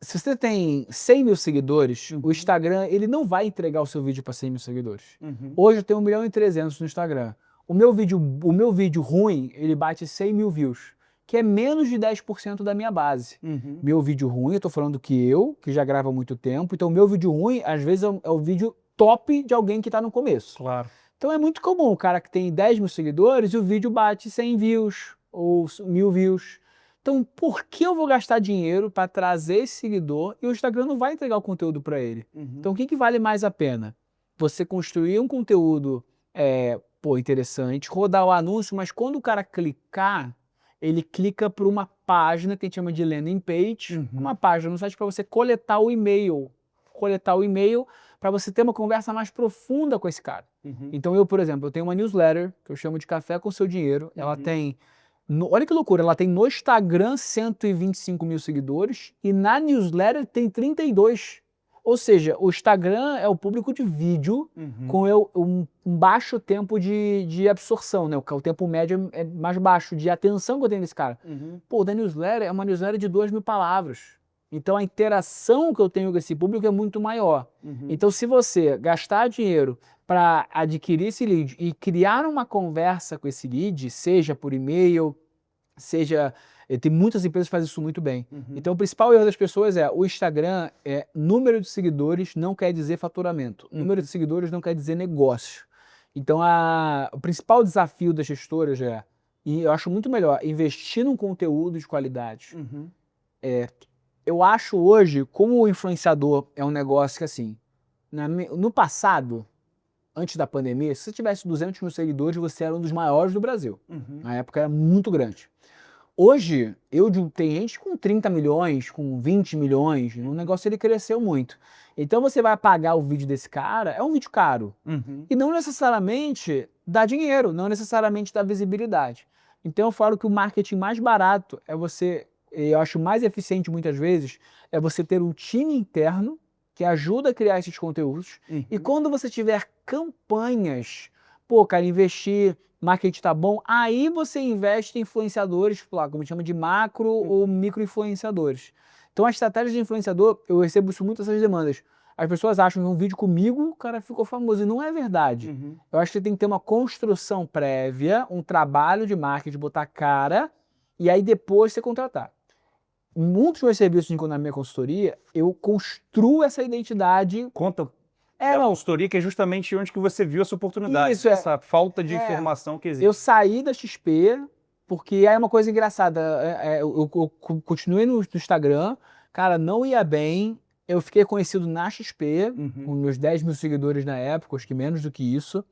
A: Se você tem 100 mil seguidores, o Instagram ele não vai entregar o seu vídeo para 100 mil seguidores. Hoje eu tenho 1.300.000 no Instagram. O meu vídeo ruim, ele bate 100 mil views, que é menos de 10% da minha base. Meu vídeo ruim, eu tô falando que já gravo há muito tempo, então o meu vídeo ruim, às vezes, é o vídeo top de alguém que tá no começo.
B: Claro.
A: Então é muito comum o cara que tem 10 mil seguidores e o vídeo bate 100 views ou 1.000 views. Então, por que eu vou gastar dinheiro para trazer esse seguidor e o Instagram não vai entregar o conteúdo para ele? Então, o que vale mais a pena? Você construir um conteúdo interessante, rodar o anúncio, mas quando o cara clicar, ele clica para uma página que a gente chama de landing page, uma página no site para você coletar o e-mail. Para você ter uma conversa mais profunda com esse cara. Então, por exemplo, eu tenho uma newsletter que eu chamo de Café com Seu Dinheiro. Ela tem... olha que loucura, ela tem no Instagram 125 mil seguidores e na newsletter tem 32. Ou seja, o Instagram é o público de vídeo com um baixo tempo de absorção, né? O tempo médio é mais baixo de atenção que eu tenho nesse cara. Pô, o da newsletter é uma newsletter de 2.000 palavras. Então a interação que eu tenho com esse público é muito maior. Então se você gastar dinheiro para adquirir esse lead e criar uma conversa com esse lead, seja por e-mail, seja... Tem muitas empresas que fazem isso muito bem. Então o principal erro das pessoas é o Instagram número de seguidores não quer dizer faturamento. Número de seguidores não quer dizer negócio. Então o principal desafio das gestoras e eu acho muito melhor, investir num conteúdo de qualidade. Eu acho hoje, como o influenciador é um negócio que assim, no passado, antes da pandemia, se você tivesse 200 mil seguidores, você era um dos maiores do Brasil. Na época era muito grande. Hoje, tem gente com 30 milhões, com 20 milhões, o negócio ele cresceu muito. Então você vai pagar o vídeo desse cara, é um vídeo caro. E não necessariamente dá dinheiro, não necessariamente dá visibilidade. Então eu falo que o marketing mais barato eu acho mais eficiente muitas vezes, é você ter um time interno que ajuda a criar esses conteúdos. E quando você tiver campanhas, pô, cara, investir... marketing tá bom, aí você investe em influenciadores, como a gente chama de macro ou micro influenciadores. Então a estratégia de influenciador, eu recebo isso muito essas demandas. As pessoas acham que um vídeo comigo, o cara ficou famoso, e não é verdade. Eu acho que tem que ter uma construção prévia, um trabalho de marketing, botar cara, e aí depois você contratar. Muitos dos meus serviços na minha consultoria, eu construo essa identidade.
B: Conta a consultoria, que é justamente onde que você viu essa oportunidade,
A: Isso,
B: essa falta de informação que existe.
A: Eu saí da XP, porque aí é uma coisa engraçada, eu continuei no Instagram, cara, não ia bem, eu fiquei conhecido na XP, com meus 10 mil seguidores na época, acho que menos do que isso,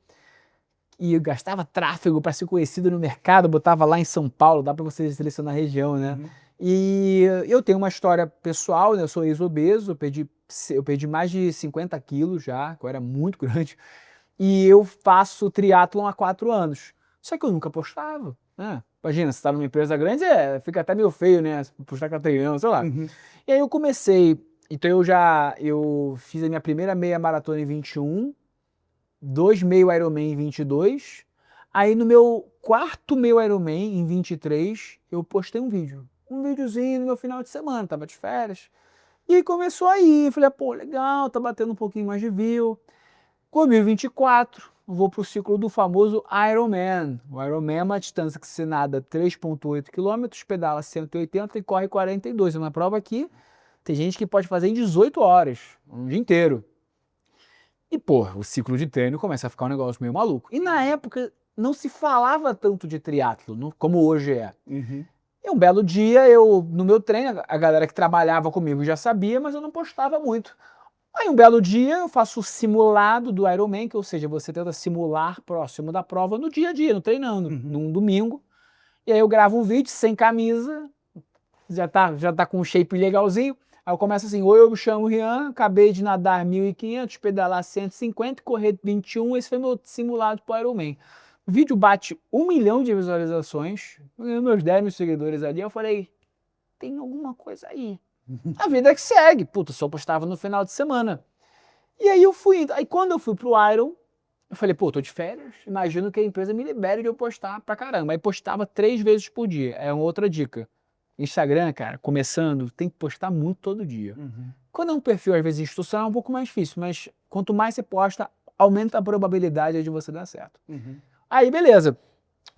A: e eu gastava tráfego para ser conhecido no mercado, botava lá em São Paulo, dá para você selecionar a região, né? E eu tenho uma história pessoal, né? Eu sou ex-obeso, eu perdi mais de 50 quilos já, que eu era muito grande, e eu faço triatlon há 4 anos. Só que eu nunca postava, né? Imagina, você tá numa empresa grande, fica até meio feio, né? Postar que tá treinando, sei lá. E aí eu comecei, então eu fiz a minha primeira meia maratona em 21, 2 meio Ironman em 22, aí no meu 4º meio Ironman em 23, eu postei um videozinho no meu final de semana, tava de férias. E aí começou aí, falei, pô, legal, tá batendo um pouquinho mais de view. Com 2024, vou pro ciclo do famoso Ironman. O Ironman é uma distância que você nada 3,8 km, pedala 180 e corre 42. É uma prova que tem gente que pode fazer em 18 horas, um dia inteiro. E, pô, o ciclo de treino começa a ficar um negócio meio maluco. E na época não se falava tanto de triatlo como hoje é. E um belo dia, no meu treino, a galera que trabalhava comigo já sabia, mas eu não postava muito. Aí um belo dia eu faço o simulado do Ironman, ou seja, você tenta simular próximo da prova no dia a dia, no treinando, num domingo. E aí eu gravo um vídeo sem camisa, já tá com um shape legalzinho. Aí eu começo assim, oi, eu me chamo Rian, acabei de nadar 1.500, pedalar 150, correr 21, esse foi meu simulado pro Ironman. O vídeo bate 1 milhão de visualizações, meus 10 mil seguidores ali, eu falei, tem alguma coisa aí. A vida é que segue. Puta, só postava no final de semana. E aí eu fui indo. Aí quando eu fui pro Iron, eu falei, pô, tô de férias, imagino que a empresa me libere de eu postar pra caramba. Aí postava 3 vezes por dia. É uma outra dica. Instagram, cara, começando, tem que postar muito todo dia. Quando é um perfil, às vezes, institucional, é um pouco mais difícil, mas quanto mais você posta, aumenta a probabilidade de você dar certo. Aí, beleza.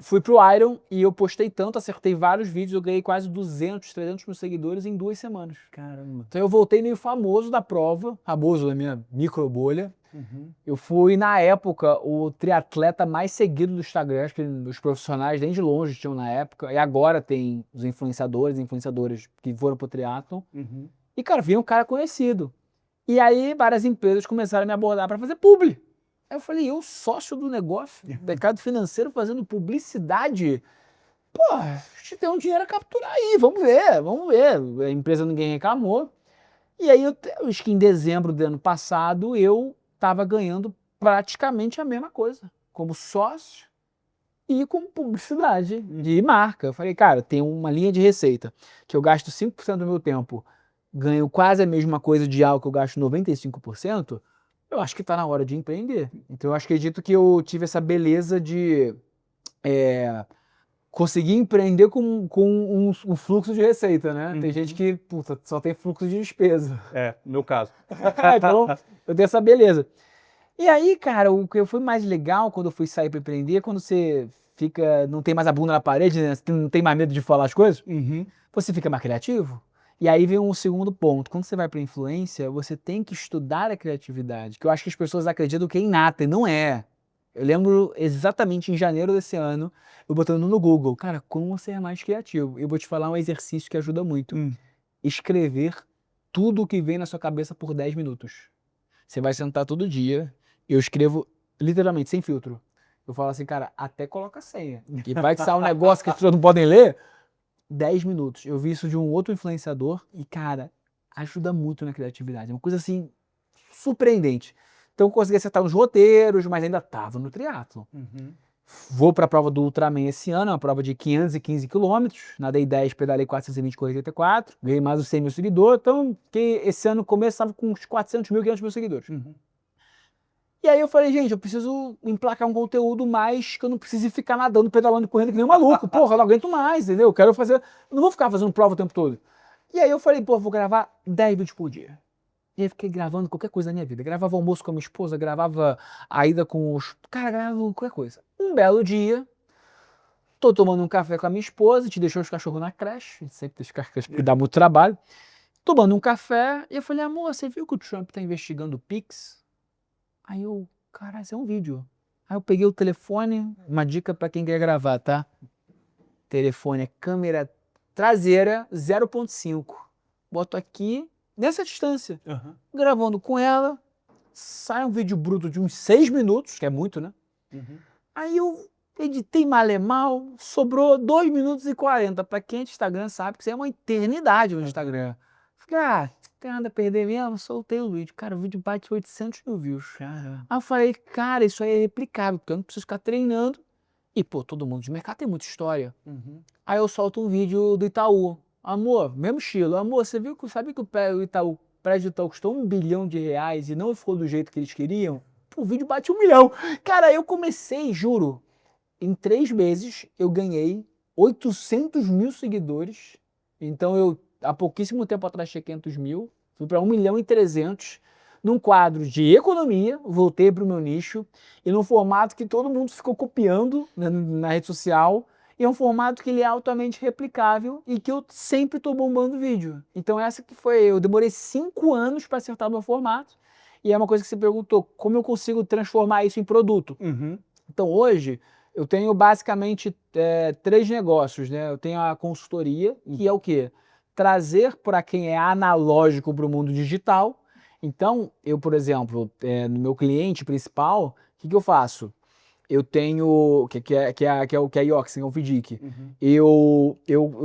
A: Fui pro Iron e eu postei tanto, acertei vários vídeos, eu ganhei quase 200, 300 mil seguidores em 2 semanas. Caramba. Então eu voltei meio famoso da prova, famoso da minha micro bolha. Eu fui, na época, o triatleta mais seguido do Instagram, acho que os profissionais nem de longe tinham na época, e agora tem os influenciadores e influenciadoras que foram pro triatlon. E, cara, vi um cara conhecido. E aí várias empresas começaram a me abordar para fazer publi. Aí eu falei, eu sócio do negócio, mercado financeiro fazendo publicidade, pô, a gente tem um dinheiro a capturar aí, vamos ver. A empresa ninguém reclamou. E aí, acho que em dezembro do ano passado, eu estava ganhando praticamente a mesma coisa, como sócio e como publicidade de marca. Eu falei, cara, tem uma linha de receita que eu gasto 5% do meu tempo ganho quase a mesma coisa de algo que eu gasto 95%, eu acho que está na hora de empreender. Então eu acredito que eu tive essa beleza de conseguir empreender com um fluxo de receita, né? Tem gente que, puta, só tem fluxo de despesa.
B: No meu caso.
A: Então, eu tenho essa beleza. E aí, cara, o que foi mais legal quando eu fui sair para empreender, quando você não tem mais a bunda na parede, né? Você não tem mais medo de falar as coisas, você fica mais criativo. E aí vem um segundo ponto. Quando você vai para influência, você tem que estudar a criatividade, que eu acho que as pessoas acreditam que é inata, e não é. Eu lembro exatamente em janeiro desse ano, eu botando no Google, cara, como você é mais criativo? Eu vou te falar um exercício que ajuda muito. Escrever tudo o que vem na sua cabeça por 10 minutos. Você vai sentar todo dia, eu escrevo literalmente, sem filtro. Eu falo assim, cara, até coloca a senha. E vai que sai um negócio que as pessoas não podem ler, 10 minutos. Eu vi isso de um outro influenciador e, cara, ajuda muito na criatividade. É uma coisa assim, surpreendente. Então eu consegui acertar uns roteiros, mas ainda tava no triatlo. Vou para a prova do Ultraman esse ano, uma prova de 515 quilômetros. Nadei 10, pedalei 420 com 84. Ganhei mais os 100 mil seguidores. Então, esse ano no começo estava com uns 400 mil, 500 mil seguidores. E aí eu falei, gente, eu preciso emplacar um conteúdo mais que eu não precise ficar nadando, pedalando e correndo que nem um maluco. Porra, eu não aguento mais, entendeu? Eu quero fazer... Eu não vou ficar fazendo prova o tempo todo. E aí eu falei, pô, vou gravar 10 vídeos por dia. E aí fiquei gravando qualquer coisa na minha vida. Gravava almoço com a minha esposa, gravava a ida com os... Cara, gravava qualquer coisa. Um belo dia, tô tomando um café com a minha esposa, a gente deixou os cachorros na creche, a gente sempre deixa os cachorros porque dá muito trabalho. Tomando um café, e eu falei, amor, você viu que o Trump tá investigando o Pix? Aí eu, cara, isso é um vídeo. Aí eu peguei o telefone, uma dica pra quem quer gravar, tá? Telefone é câmera traseira 0.5. Boto aqui, nessa distância, gravando com ela, sai um vídeo bruto de uns 6 minutos, que é muito, né? Aí eu editei mal é mal, sobrou 2 minutos e 40. Pra quem é de Instagram sabe que isso é uma eternidade no Instagram. Falei, tem nada a perder mesmo, soltei o vídeo. Cara, o vídeo bate 800 mil views. Aí eu falei, cara, isso aí é replicável, porque eu não preciso ficar treinando. E, pô, todo mundo de mercado tem muita história. Aí eu solto um vídeo do Itaú. Amor, mesmo estilo. Amor, você viu que, sabe que o prédio do Itaú custou R$1 bilhão e não ficou do jeito que eles queriam? Pô, o vídeo bate 1 milhão. Cara, eu comecei, juro, em 3 meses eu ganhei 800 mil seguidores. Então eu, há pouquíssimo tempo atrás, tinha 500 mil. Fui para 1 milhão e 300 num quadro de economia, voltei para o meu nicho, e num formato que todo mundo ficou copiando na rede social, e é um formato que ele é altamente replicável e que eu sempre estou bombando vídeo. Então essa que foi, eu demorei 5 anos para acertar o meu formato, e é uma coisa que você perguntou, como eu consigo transformar isso em produto? Então hoje, eu tenho basicamente 3 negócios, né? Eu tenho a consultoria, que é o quê? Trazer para quem é analógico para o mundo digital. Então, eu, por exemplo, no meu cliente principal, o que eu faço? Eu tenho, que é a Iox, é o FDIC. Eu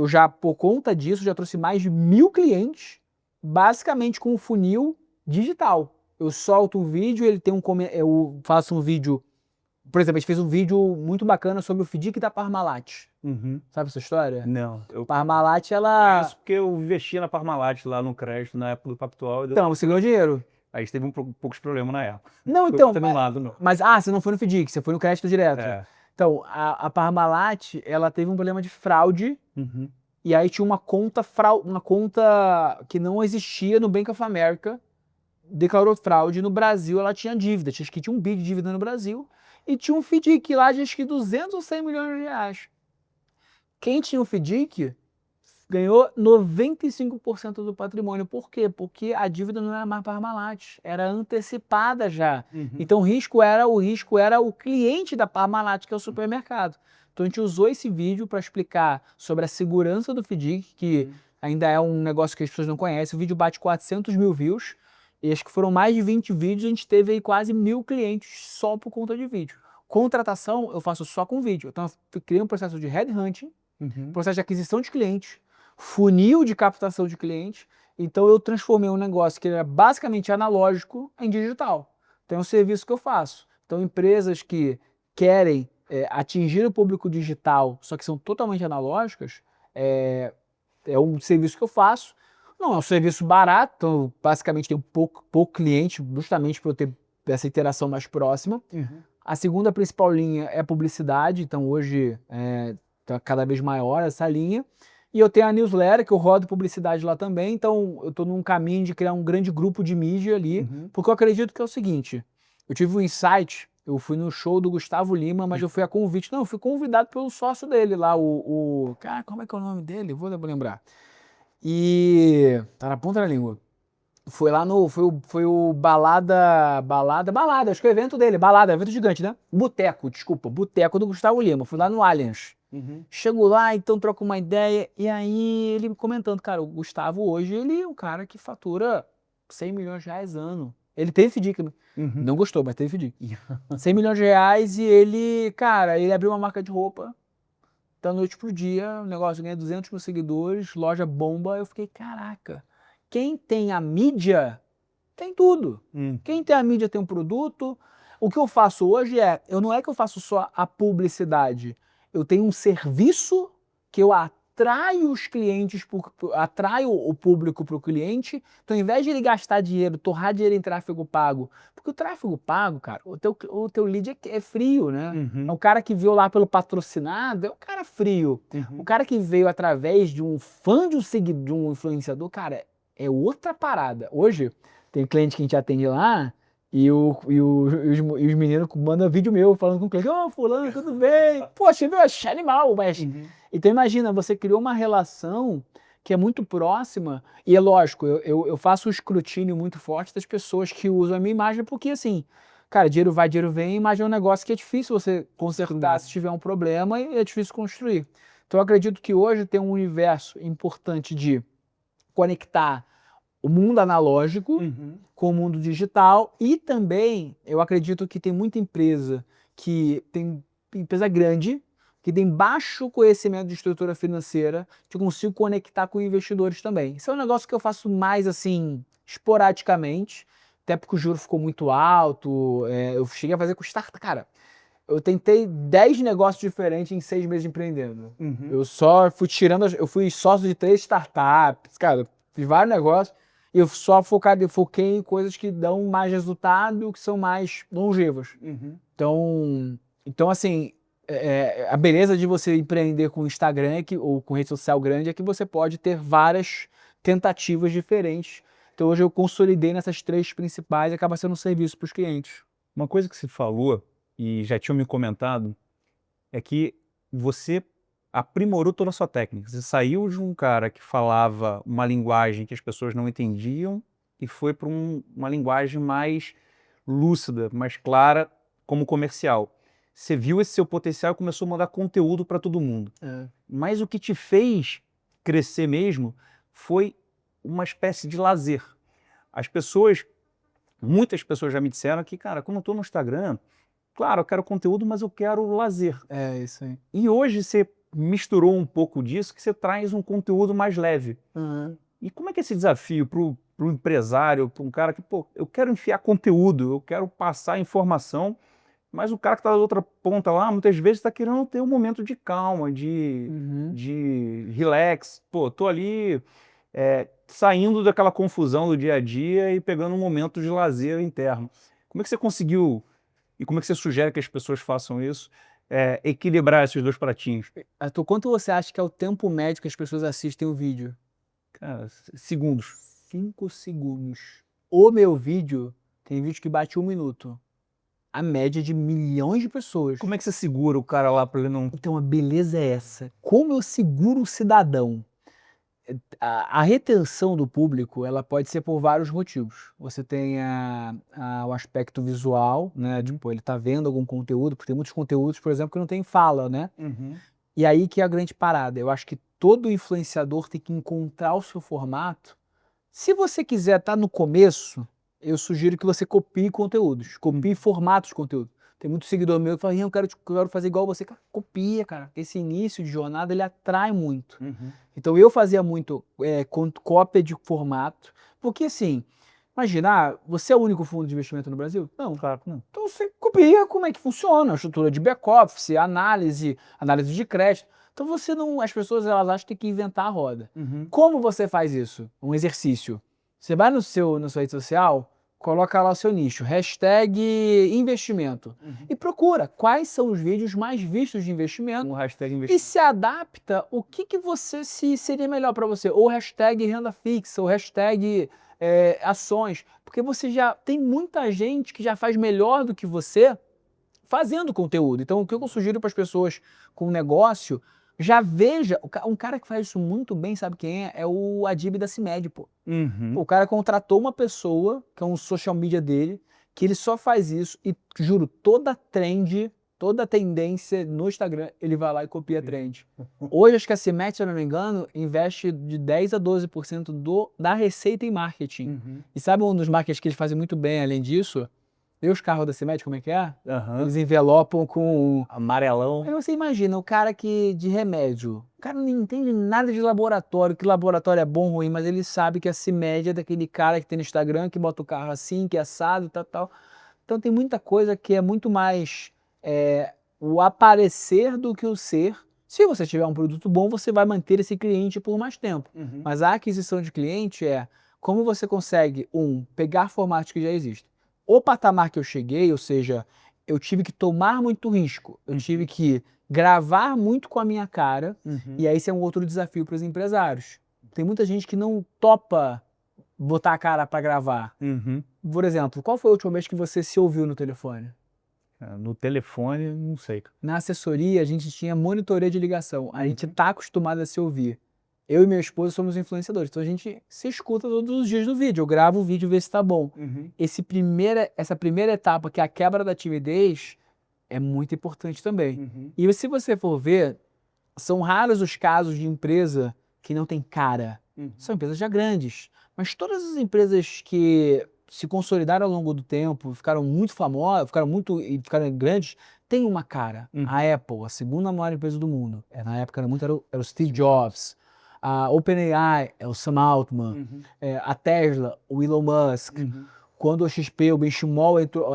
A: já, por conta disso, já trouxe mais de 1.000 clientes, basicamente com um funil digital. Eu solto um vídeo, eu faço um vídeo, por exemplo, a gente fez um vídeo muito bacana sobre o FDIC da Parmalat. Sabe essa história?
B: Não.
A: Parmalat, ela...
B: Isso porque eu investia na Parmalat lá no crédito na época do Pactual.
A: Então, você ganhou dinheiro.
B: Aí teve poucos problemas na época.
A: Não, então...
B: Não.
A: Mas, você não foi no FDIC, você foi no crédito direto. Então, a Parmalat, ela teve um problema de fraude, e aí tinha uma conta que não existia no Bank of America, declarou fraude no Brasil, ela tinha dívida, acho que tinha 1 bi de dívida no Brasil, e tinha um FDIC lá de acho que 200 ou 100 milhões de reais. Quem tinha o FDIC ganhou 95% do patrimônio. Por quê? Porque a dívida não era mais Parmalat, era antecipada já. Então o risco era o cliente da Parmalat, que é o supermercado. Então a gente usou esse vídeo para explicar sobre a segurança do FDIC, que ainda é um negócio que as pessoas não conhecem. O vídeo bate 400 mil views, e acho que foram mais de 20 vídeos, a gente teve aí quase 1.000 clientes só por conta de vídeo. Contratação eu faço só com vídeo. Então eu criei um processo de headhunting, processo de aquisição de clientes, funil de captação de clientes. Então eu transformei um negócio que era basicamente analógico em digital. Então é um serviço que eu faço. Então empresas que querem atingir o público digital, só que são totalmente analógicas, é um serviço que eu faço. Não, é um serviço barato, então basicamente tem pouco cliente, justamente para eu ter essa interação mais próxima. A segunda principal linha é publicidade, então hoje tá cada vez maior essa linha. E eu tenho a newsletter, que eu rodo publicidade lá também, então eu estou num caminho de criar um grande grupo de mídia ali, porque eu acredito que é o seguinte, eu tive um insight, eu fui no show do Gustavo Lima, mas eu fui a convite, não, eu fui convidado pelo sócio dele lá, cara, como é que é o nome dele? Vou lembrar. E tá na ponta da língua. Foi lá foi o Balada, acho que é o evento dele, evento gigante, né? Boteco do Gustavo Lima, fui lá no Allianz. Chego lá, então troco uma ideia, e aí ele comentando, cara, o Gustavo hoje, ele é um cara que fatura 100 milhões de reais ano. Ele teve FDIC, não gostou, mas teve FDIC. 100 milhões de reais e ele, cara, ele abriu uma marca de roupa, da noite pro dia, o negócio ganha 200 mil seguidores, loja bomba, eu fiquei, caraca, quem tem a mídia tem tudo. Quem tem a mídia tem um produto. O que eu faço hoje não é que eu faço só a publicidade, eu tenho um serviço que eu atraio os clientes, atraio o público para o cliente, então ao invés de ele gastar dinheiro, torrar dinheiro em tráfego pago, porque o tráfego pago, cara, o teu lead é frio, né? É o cara que veio lá pelo patrocinado, é um cara frio. O cara que veio através de um fã de um influenciador, cara, é outra parada. Hoje, tem cliente que a gente atende lá, e os meninos mandam vídeo meu falando com o cliente, fulano, tudo bem? Poxa, eu achei animal, mas... Então imagina, você criou uma relação que é muito próxima, e é lógico, eu faço um escrutínio muito forte das pessoas que usam a minha imagem, porque assim, cara, dinheiro vai, dinheiro vem, imagem é um negócio que é difícil você consertar se tiver um problema, e é difícil construir. Então eu acredito que hoje tem um universo importante de conectar o mundo analógico com o mundo digital, e também eu acredito que tem muita empresa grande, que tem baixo conhecimento de estrutura financeira, que eu consigo conectar com investidores também. Isso é um negócio que eu faço mais assim, esporadicamente, até porque o juro ficou muito alto, eu cheguei a fazer com startup, cara, eu tentei 10 negócios diferentes em 6 meses de empreendendo. Eu só fui eu fui sócio de 3 startups, cara, fiz vários negócios, e eu só foquei em coisas que dão mais resultado, que são mais longevas. Então assim, a beleza de você empreender com Instagram ou com rede social grande é que você pode ter várias tentativas diferentes. Então hoje eu consolidei nessas 3 principais e acaba sendo um serviço para os clientes.
B: Uma coisa que você falou, e já tinham me comentado, é que você aprimorou toda a sua técnica. Você saiu de um cara que falava uma linguagem que as pessoas não entendiam e foi para uma linguagem mais lúcida, mais clara, como comercial. Você viu esse seu potencial e começou a mandar conteúdo para todo mundo. Mas o que te fez crescer mesmo foi uma espécie de lazer. Muitas pessoas já me disseram que, cara, quando eu estou no Instagram, claro, eu quero conteúdo, mas eu quero lazer.
A: É isso aí.
B: E hoje você misturou um pouco disso, que você traz um conteúdo mais leve. E como é que é esse desafio para o empresário, para um cara que, pô, eu quero enfiar conteúdo, eu quero passar informação, mas o cara que está da outra ponta lá, muitas vezes está querendo ter um momento de calma, de relax. Pô, tô ali saindo daquela confusão do dia a dia e pegando um momento de lazer interno. Como é que você conseguiu, e como é que você sugere que as pessoas façam isso, equilibrar esses 2 pratinhos?
A: Arthur, quanto você acha que é o tempo médio que as pessoas assistem o vídeo?
B: Cara, segundos.
A: 5 segundos. O meu vídeo, tem vídeo que bate 1 minuto. A média de milhões de pessoas.
B: Como é que você segura o cara lá para ele não...
A: Então a beleza é essa. Como eu seguro o cidadão? A retenção do público, ela pode ser por vários motivos. Você tem o aspecto visual, né? Tipo, ele tá vendo algum conteúdo, porque tem muitos conteúdos, por exemplo, que não tem fala, né? E aí que é a grande parada. Eu acho que todo influenciador tem que encontrar o seu formato. Se você quiser estar no começo, eu sugiro que você copie conteúdos, copie formatos de conteúdo. Tem muito seguidor meu que fala, eu quero fazer igual você. Cara, copia, cara. Esse início de jornada, ele atrai muito. Então eu fazia muito cópia de formato, porque assim, imagina, você é o único fundo de investimento no Brasil? Não.
B: Claro que não.
A: Então você copia como é que funciona, a estrutura de back-office, análise de crédito. Então você não, as pessoas elas acham que tem que inventar a roda. Como você faz isso? Um exercício. Você vai na sua rede social, coloca lá o seu nicho, hashtag investimento, e procura quais são os vídeos mais vistos de investimento, e se adapta o que você seria melhor para você, ou hashtag renda fixa, ou hashtag ações, porque você já tem muita gente que já faz melhor do que você fazendo conteúdo. Então o que eu sugiro para as pessoas com negócio, já veja, um cara que faz isso muito bem, sabe quem é? É o Adib da CIMED, pô. O cara contratou uma pessoa, que é um social media dele, que ele só faz isso e, juro, toda trend, toda tendência no Instagram, ele vai lá e copia a trend. Hoje, acho que a CIMED, se eu não me engano, investe de 10 a 12% da receita em marketing. E sabe um dos marketings que eles fazem muito bem, além disso? Vê os carros da CIMED, como é que é? Eles envelopam com
B: amarelão.
A: Aí você imagina, o cara que de remédio, o cara não entende nada de laboratório, que laboratório é bom ou ruim, mas ele sabe que a CIMED é daquele cara que tem no Instagram, que bota o carro assim, que é assado e tal. Então tem muita coisa que é muito mais o aparecer do que o ser. Se você tiver um produto bom, você vai manter esse cliente por mais tempo. Mas a aquisição de cliente é como você consegue, pegar formatos que já existem. O patamar que eu cheguei, ou seja, eu tive que tomar muito risco, eu tive que gravar muito com a minha cara, e aí esse é um outro desafio para os empresários. Tem muita gente que não topa botar a cara para gravar. Por exemplo, qual foi a última vez que você se ouviu no telefone?
B: No telefone, não sei.
A: Na assessoria, a gente tinha monitoria de ligação. A gente tá acostumado a se ouvir. Eu e minha esposa somos influenciadores, então a gente se escuta todos os dias no vídeo. Eu gravo o vídeo e vejo se tá bom. Essa primeira etapa, que é a quebra da timidez, é muito importante também. E se você for ver, são raros os casos de empresa que não tem cara. São empresas já grandes. Mas todas as empresas que se consolidaram ao longo do tempo, ficaram muito famosas, ficaram grandes, têm uma cara. A Apple, a segunda maior empresa do mundo. Na época era o Steve Jobs. A OpenAI é o Sam Altman. A Tesla, o Elon Musk. Quando o XP, o Benchimol entrou,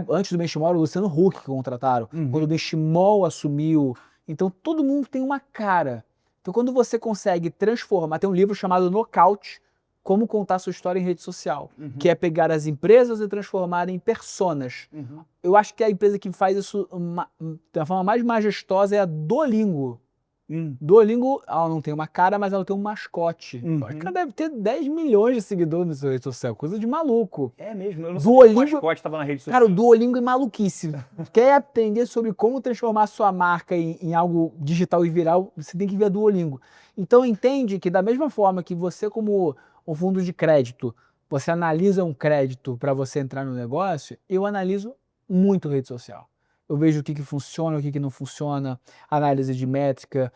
A: antes do Benchimol, o Luciano Huck que contrataram. Quando o Benchimol assumiu. Então todo mundo tem uma cara. Então quando você consegue transformar, tem um livro chamado Nocaute, Como Contar Sua História em Rede Social, que é pegar as empresas e transformar em personas. Eu acho que a empresa que faz isso da forma mais majestosa é a Duolingo. Duolingo, ela não tem uma cara, mas ela tem um mascote. Ela deve ter 10 milhões de seguidores no seu rede social, coisa de maluco.
B: É mesmo, eu não sabia que o mascote estava na rede social.
A: Cara, o Duolingo é maluquice. Quer aprender sobre como transformar sua marca em algo digital e viral, você tem que ver a Duolingo. Então entende que da mesma forma que você, como um fundo de crédito, você analisa um crédito para você entrar no negócio, eu analiso muito rede social. Eu vejo o que funciona, o que não funciona, análise de métrica,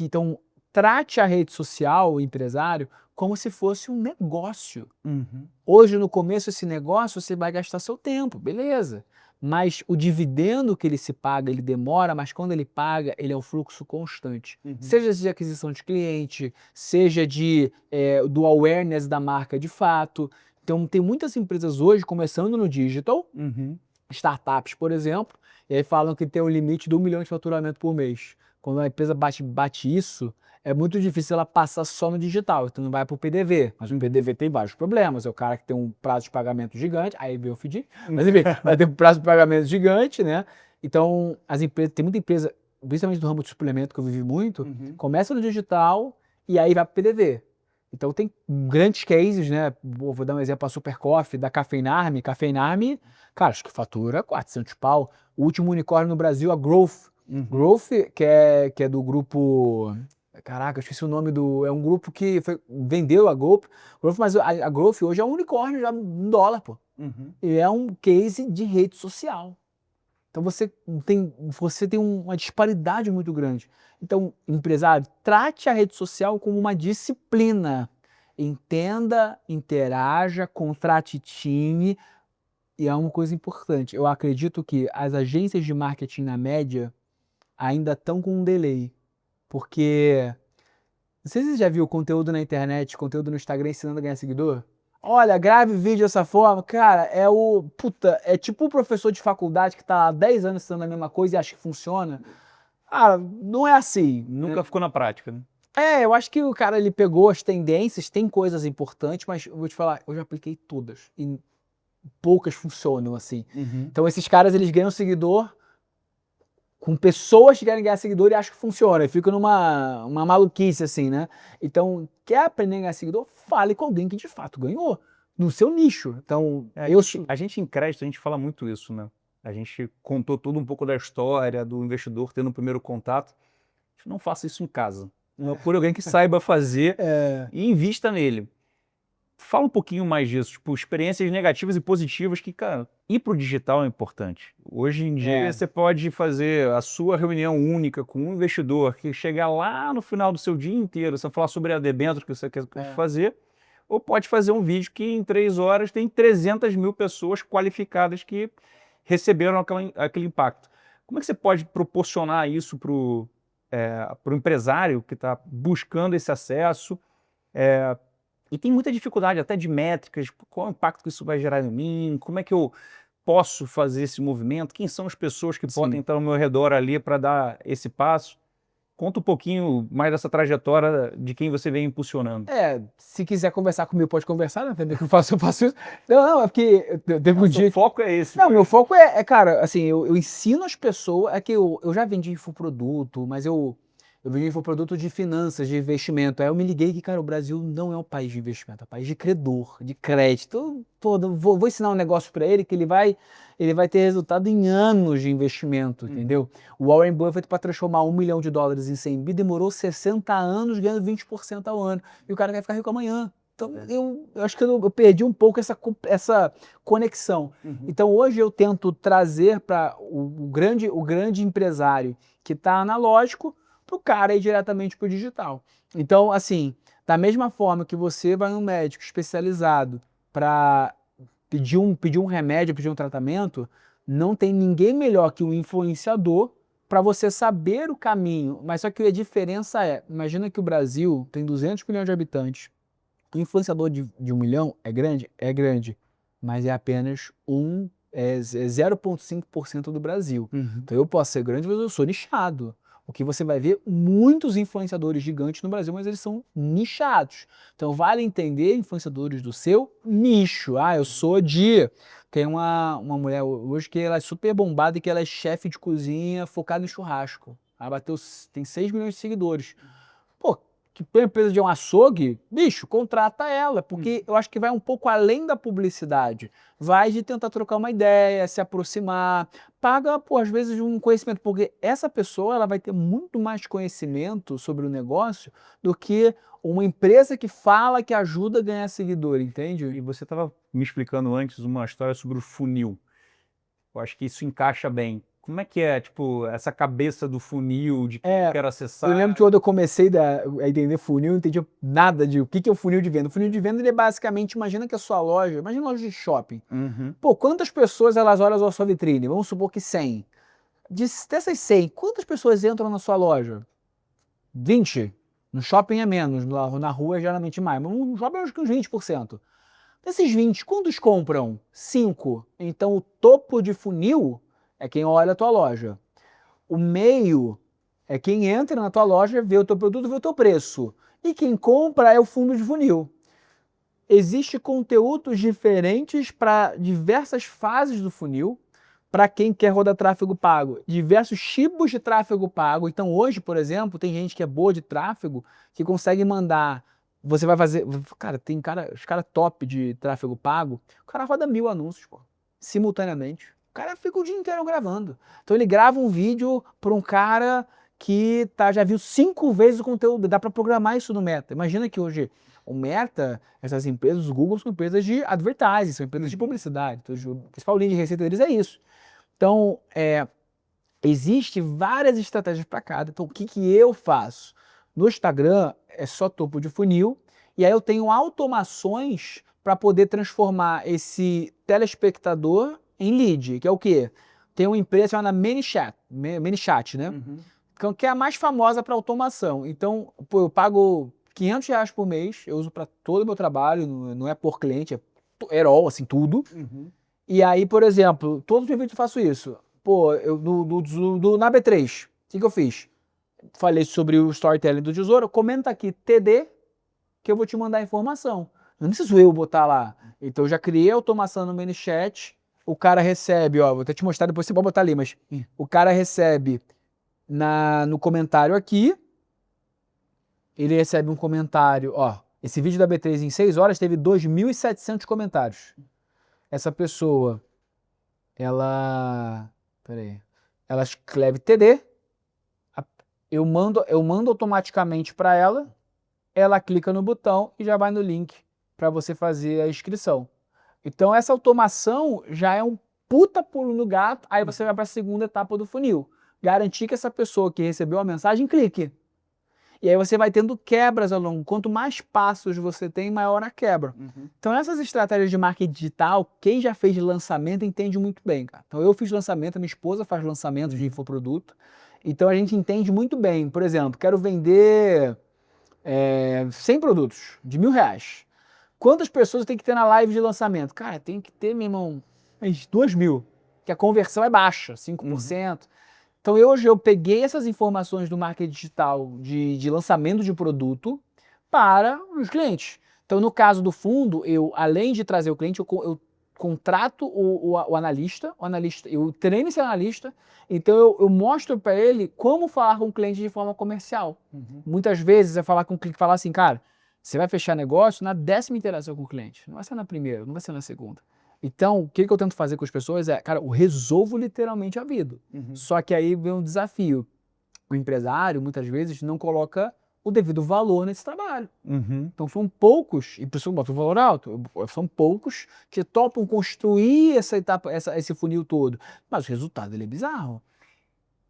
A: Então, trate a rede social, o empresário, como se fosse um negócio. Hoje, no começo, esse negócio, você vai gastar seu tempo, beleza. Mas o dividendo que ele se paga, ele demora, mas quando ele paga, ele é um fluxo constante. Seja de aquisição de cliente, seja do awareness da marca de fato. Então, tem muitas empresas hoje começando no digital, startups, por exemplo, e aí falam que tem um limite de 1 milhão de faturamento por mês. Quando a empresa bate isso, é muito difícil ela passar só no digital, então não vai para o PDV. Mas o PDV tem vários problemas, é o cara que tem um prazo de pagamento gigante, aí veio o FDI, mas enfim, vai ter um prazo de pagamento gigante, né? Então, tem muita empresa, principalmente do ramo de suplemento, que eu vivi muito, começa no digital e aí vai para o PDV. Então tem grandes cases, né? Vou dar um exemplo, a Super Coffee, da Cafeinarme. Cafeinarme, cara, acho que fatura 400 pau. O último unicórnio no Brasil, a Growth. Growth, que é do grupo... Caraca, eu esqueci o nome do... É um grupo que vendeu a Growth, mas a Growth hoje é um unicórnio já em dólar, pô. E é um case de rede social. Então você tem uma disparidade muito grande. Então, empresário, trate a rede social como uma disciplina. Entenda, interaja, contrate time. E é uma coisa importante. Eu acredito que as agências de marketing, na média, ainda estão com um delay. Porque, não sei se você já viu conteúdo na internet, conteúdo no Instagram ensinando a ganhar seguidor. Olha, grave vídeo dessa forma, cara, é tipo o professor de faculdade que tá há 10 anos ensinando a mesma coisa e acha que funciona. Ah, não é assim.
B: Nunca ficou na prática, né?
A: Eu acho que o cara ele pegou as tendências, tem coisas importantes, mas eu vou te falar, eu já apliquei todas e poucas funcionam assim. Então esses caras eles ganham seguidor com pessoas que querem ganhar seguidor e acham que funciona, e fica numa maluquice assim, né? Então, quer aprender a ganhar seguidor? Fale com alguém que de fato ganhou no seu nicho. Então,
B: a gente em crédito, a gente fala muito isso, né? A gente contou tudo um pouco da história do investidor tendo o primeiro contato. A gente não faça isso em casa. Por alguém que saiba fazer e invista nele. Fala um pouquinho mais disso, tipo, experiências negativas e positivas que, cara, ir pro digital é importante. Hoje em dia você pode fazer a sua reunião única com um investidor que chegar lá no final do seu dia inteiro, você falar sobre a debênture que você quer fazer, ou pode fazer um vídeo que em 3 horas tem 300 mil pessoas qualificadas que receberam aquele impacto. Como é que você pode proporcionar isso pro empresário que está buscando esse acesso? E tem muita dificuldade até de métricas, qual é o impacto que isso vai gerar em mim, como é que eu posso fazer esse movimento, quem são as pessoas que podem estar ao meu redor ali para dar esse passo. Conta um pouquinho mais dessa trajetória de quem você vem impulsionando.
A: Se quiser conversar comigo, pode conversar, né? Entendeu? Eu faço isso. Não, é porque teve um dia...
B: O foco é esse.
A: Não, meu foco cara, assim, eu ensino as pessoas, que eu já vendi infoproduto, mas eu vendi infoproduto de finanças, de investimento. Aí eu me liguei que, cara, o Brasil não é um país de investimento, é um país de credor, de crédito. Vou ensinar um negócio para ele que ele vai ter resultado em anos de investimento, entendeu? O Warren Buffett, para transformar $1 milhão em 100 bi, demorou 60 anos ganhando 20% ao ano. E o cara quer ficar rico amanhã. Então, eu acho que eu perdi um pouco essa conexão. Então, hoje eu tento trazer para o grande empresário que está analógico para o cara ir diretamente para o digital. Então, assim, da mesma forma que você vai no médico especializado para pedir um remédio, pedir um tratamento, não tem ninguém melhor que um influenciador para você saber o caminho. Mas só que a diferença imagina que o Brasil tem 200 milhões de habitantes. O influenciador de 1 milhão é grande? É grande, mas é apenas 0,5% do Brasil. Então eu posso ser grande, mas eu sou nichado. O que você vai ver muitos influenciadores gigantes no Brasil, mas eles são nichados. Então vale entender influenciadores do seu nicho. Eu sou de... Tem uma mulher hoje que ela é super bombada e que ela é chefe de cozinha focada em churrasco. Ela tem 6 milhões de seguidores. Pô, que uma empresa de um açougue, bicho, contrata ela, porque eu acho que vai um pouco além da publicidade. Vai de tentar trocar uma ideia, se aproximar, paga, às vezes, um conhecimento, porque essa pessoa ela vai ter muito mais conhecimento sobre o negócio do que uma empresa que fala que ajuda a ganhar seguidor, entende?
B: E você estava me explicando antes uma história sobre o funil. Eu acho que isso encaixa bem. Como é que é, tipo, essa cabeça do funil, de quem eu quero acessar?
A: Eu lembro que quando eu comecei a entender funil, eu não entendi nada de o que é o funil de venda. O funil de venda, ele é basicamente, imagina que a sua loja, imagina uma loja de shopping. Quantas pessoas elas olham a sua vitrine? Vamos supor que 100. Dessas 100, quantas pessoas entram na sua loja? 20. No shopping é menos, na rua é geralmente mais. Mas no shopping é uns 20%. Desses 20, quantos compram? 5. Então o topo de funil é quem olha a tua loja. O meio é quem entra na tua loja, vê o teu produto, vê o teu preço. E quem compra é o fundo de funil. Existem conteúdos diferentes para diversas fases do funil, para quem quer rodar tráfego pago. Diversos tipos de tráfego pago. Então hoje, por exemplo, tem gente que é boa de tráfego, que consegue mandar... Você vai fazer... Cara, tem os caras top de tráfego pago, o cara roda 1000 anúncios, simultaneamente. O cara fica o dia inteiro gravando. Então ele grava um vídeo para um cara que já viu 5 vezes o conteúdo. Dá para programar isso no Meta. Imagina que hoje o Meta, essas empresas, os Google, são empresas de advertising, são empresas de publicidade. Então, a principal linha de receita deles é isso. Então, existe várias estratégias para cada. Então, o que eu faço? No Instagram é só topo de funil, e aí eu tenho automações para poder transformar esse telespectador em lead, que é o quê? Tem uma empresa chamada ManyChat, né? Que é a mais famosa para automação. Então, eu pago R$500 por mês, eu uso para todo o meu trabalho, não é por cliente, é all, assim, tudo. E aí, por exemplo, todos os meus vídeos eu faço isso. Na B3, que eu fiz? Falei sobre o storytelling do tesouro, comenta aqui TD, que eu vou te mandar a informação. Não preciso eu botar lá. Então eu já criei a automação no ManyChat, o cara recebe, ó, vou até te mostrar, depois você pode botar ali, mas o cara recebe no comentário aqui, ele recebe um comentário, ó, esse vídeo da B3 em 6 horas teve 2.700 comentários. Essa pessoa, ela escreve TD, eu mando automaticamente para ela clica no botão e já vai no link para você fazer a inscrição. Então essa automação já é um puta pulo no gato, aí você vai para a segunda etapa do funil. Garantir que essa pessoa que recebeu a mensagem clique. E aí você vai tendo quebras ao longo. Quanto mais passos você tem, maior a quebra. Então essas estratégias de marketing digital, quem já fez lançamento entende muito bem, cara. Então eu fiz lançamento, a minha esposa faz lançamentos de infoproduto. Então a gente entende muito bem. Por exemplo, quero vender 100 produtos de R$1.000. Quantas pessoas tem que ter na live de lançamento? Cara, tem que ter, meu irmão, 2.000. Que a conversão é baixa, 5%. Então hoje eu peguei essas informações do marketing digital de lançamento de produto para os clientes. Então no caso do fundo, eu além de trazer o cliente, eu contrato o analista, eu treino esse analista, então eu mostro para ele como falar com o cliente de forma comercial. Muitas vezes é falar com o cliente, falar assim, cara, você vai fechar negócio na 10ª interação com o cliente, não vai ser na primeira, não vai ser na segunda. Então, o que eu tento fazer com as pessoas é, cara, eu resolvo literalmente a vida. Só que aí vem um desafio. O empresário, muitas vezes, não coloca o devido valor nesse trabalho. Então são poucos, e por isso eu boto o valor alto, são poucos que topam construir essa etapa, esse funil todo. Mas o resultado ele é bizarro.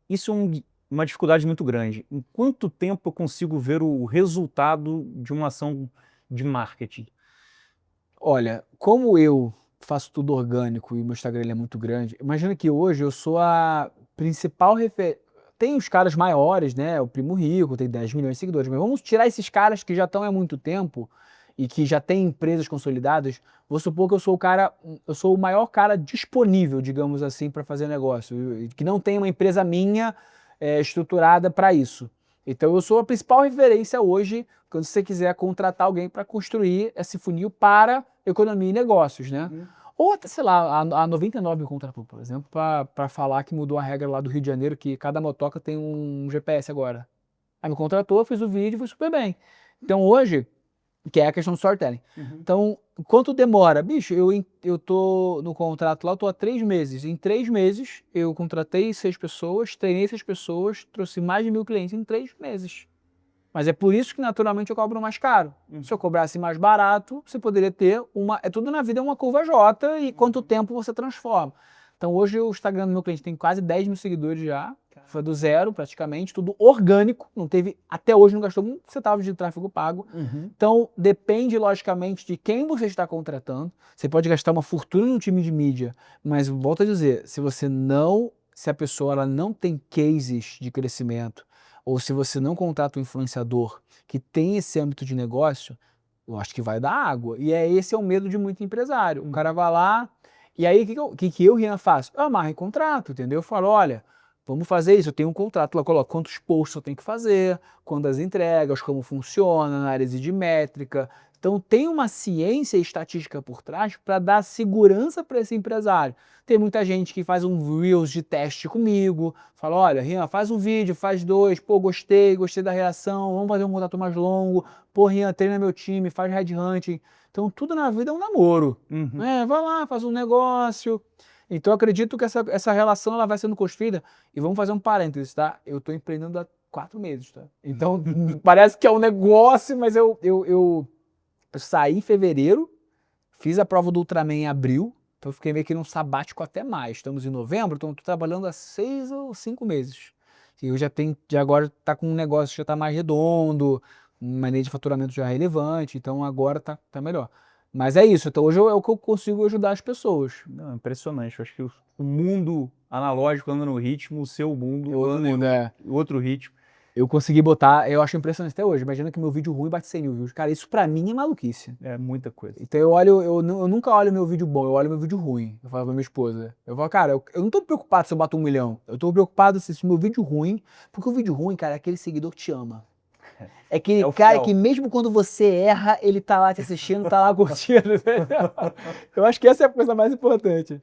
B: Isso é uma dificuldade muito grande. Em quanto tempo eu consigo ver o resultado de uma ação de marketing?
A: Olha, como eu faço tudo orgânico e meu Instagram ele é muito grande, imagina que hoje eu sou a principal referência. Tem os caras maiores, né? O Primo Rico tem 10 milhões de seguidores, mas vamos tirar esses caras que já estão há muito tempo e que já têm empresas consolidadas. Vou supor que eu sou o maior cara disponível, digamos assim, para fazer negócio, que não tem uma empresa minha estruturada para isso. Então eu sou a principal referência hoje quando você quiser contratar alguém para construir esse funil para economia e negócios, né? Ou até, sei lá, a 99 me contratou, por exemplo, para falar que mudou a regra lá do Rio de Janeiro, que cada motoca tem um GPS agora. Aí me contratou, fiz o vídeo e foi super bem. Então hoje, que é a questão do storytelling. Então, quanto demora? Bicho, eu tô no contrato lá, eu tô há 3 meses. Em 3 meses, eu contratei 6 pessoas, treinei 6 pessoas, trouxe mais de 1.000 clientes em 3 meses. Mas é por isso que naturalmente eu cobro mais caro. Se eu cobrasse mais barato, você poderia ter tudo na vida é uma curva J e quanto tempo você transforma. Então hoje o Instagram do meu cliente tem quase 10 mil seguidores já. Foi do zero praticamente, tudo orgânico. Não teve, até hoje não gastou um centavo de tráfego pago. Então depende logicamente de quem você está contratando. Você pode gastar uma fortuna no time de mídia, mas volto a dizer, se a pessoa ela não tem cases de crescimento, ou se você não contrata um influenciador que tem esse âmbito de negócio, eu acho que vai dar água. E esse é o medo de muito empresário. O cara vai lá, e aí o que eu, Rian, faço? Eu amarro em contrato, entendeu? Eu falo, olha, vamos fazer isso, eu tenho um contrato, lá coloco quantos posts eu tenho que fazer, quantas entregas, como funciona, análise de métrica. Então tem uma ciência e estatística por trás para dar segurança para esse empresário. Tem muita gente que faz um Reels de teste comigo, fala, olha, Rian, faz um vídeo, faz 2, pô, gostei da reação, vamos fazer um contato mais longo, pô, Rian, treina meu time, faz headhunting. Então tudo na vida é um namoro. Vai lá, faz um negócio. Então eu acredito que essa relação ela vai sendo construída. E vamos fazer um parênteses, tá? Eu estou empreendendo há 4 meses, tá? Então parece que é um negócio, mas eu saí em fevereiro, fiz a prova do Ultraman em abril, então eu fiquei meio que num sabático até mais. Estamos em novembro, então estou trabalhando há 6 ou 5 meses. E eu já agora está com um negócio que já está mais redondo, uma maneira de faturamento já relevante, então agora tá melhor. Mas é isso, então hoje é o que eu consigo ajudar as pessoas.
B: Não, impressionante, eu acho que o mundo analógico anda no ritmo, o seu mundo anda em outro ritmo.
A: Eu consegui botar, eu acho impressionante até hoje. Imagina que meu vídeo ruim bate 100 mil views. Cara, isso pra mim é maluquice.
B: É muita coisa.
A: Então eu nunca olho meu vídeo bom, eu olho meu vídeo ruim. Eu falo pra minha esposa. Eu falo, cara, eu não tô preocupado se eu bato 1 milhão. Eu tô preocupado se o meu vídeo ruim. Porque o vídeo ruim, cara, é aquele seguidor que te ama. É aquele cara que mesmo quando você erra, ele tá lá te assistindo, tá lá curtindo. Entendeu? Eu acho que essa é a coisa mais importante.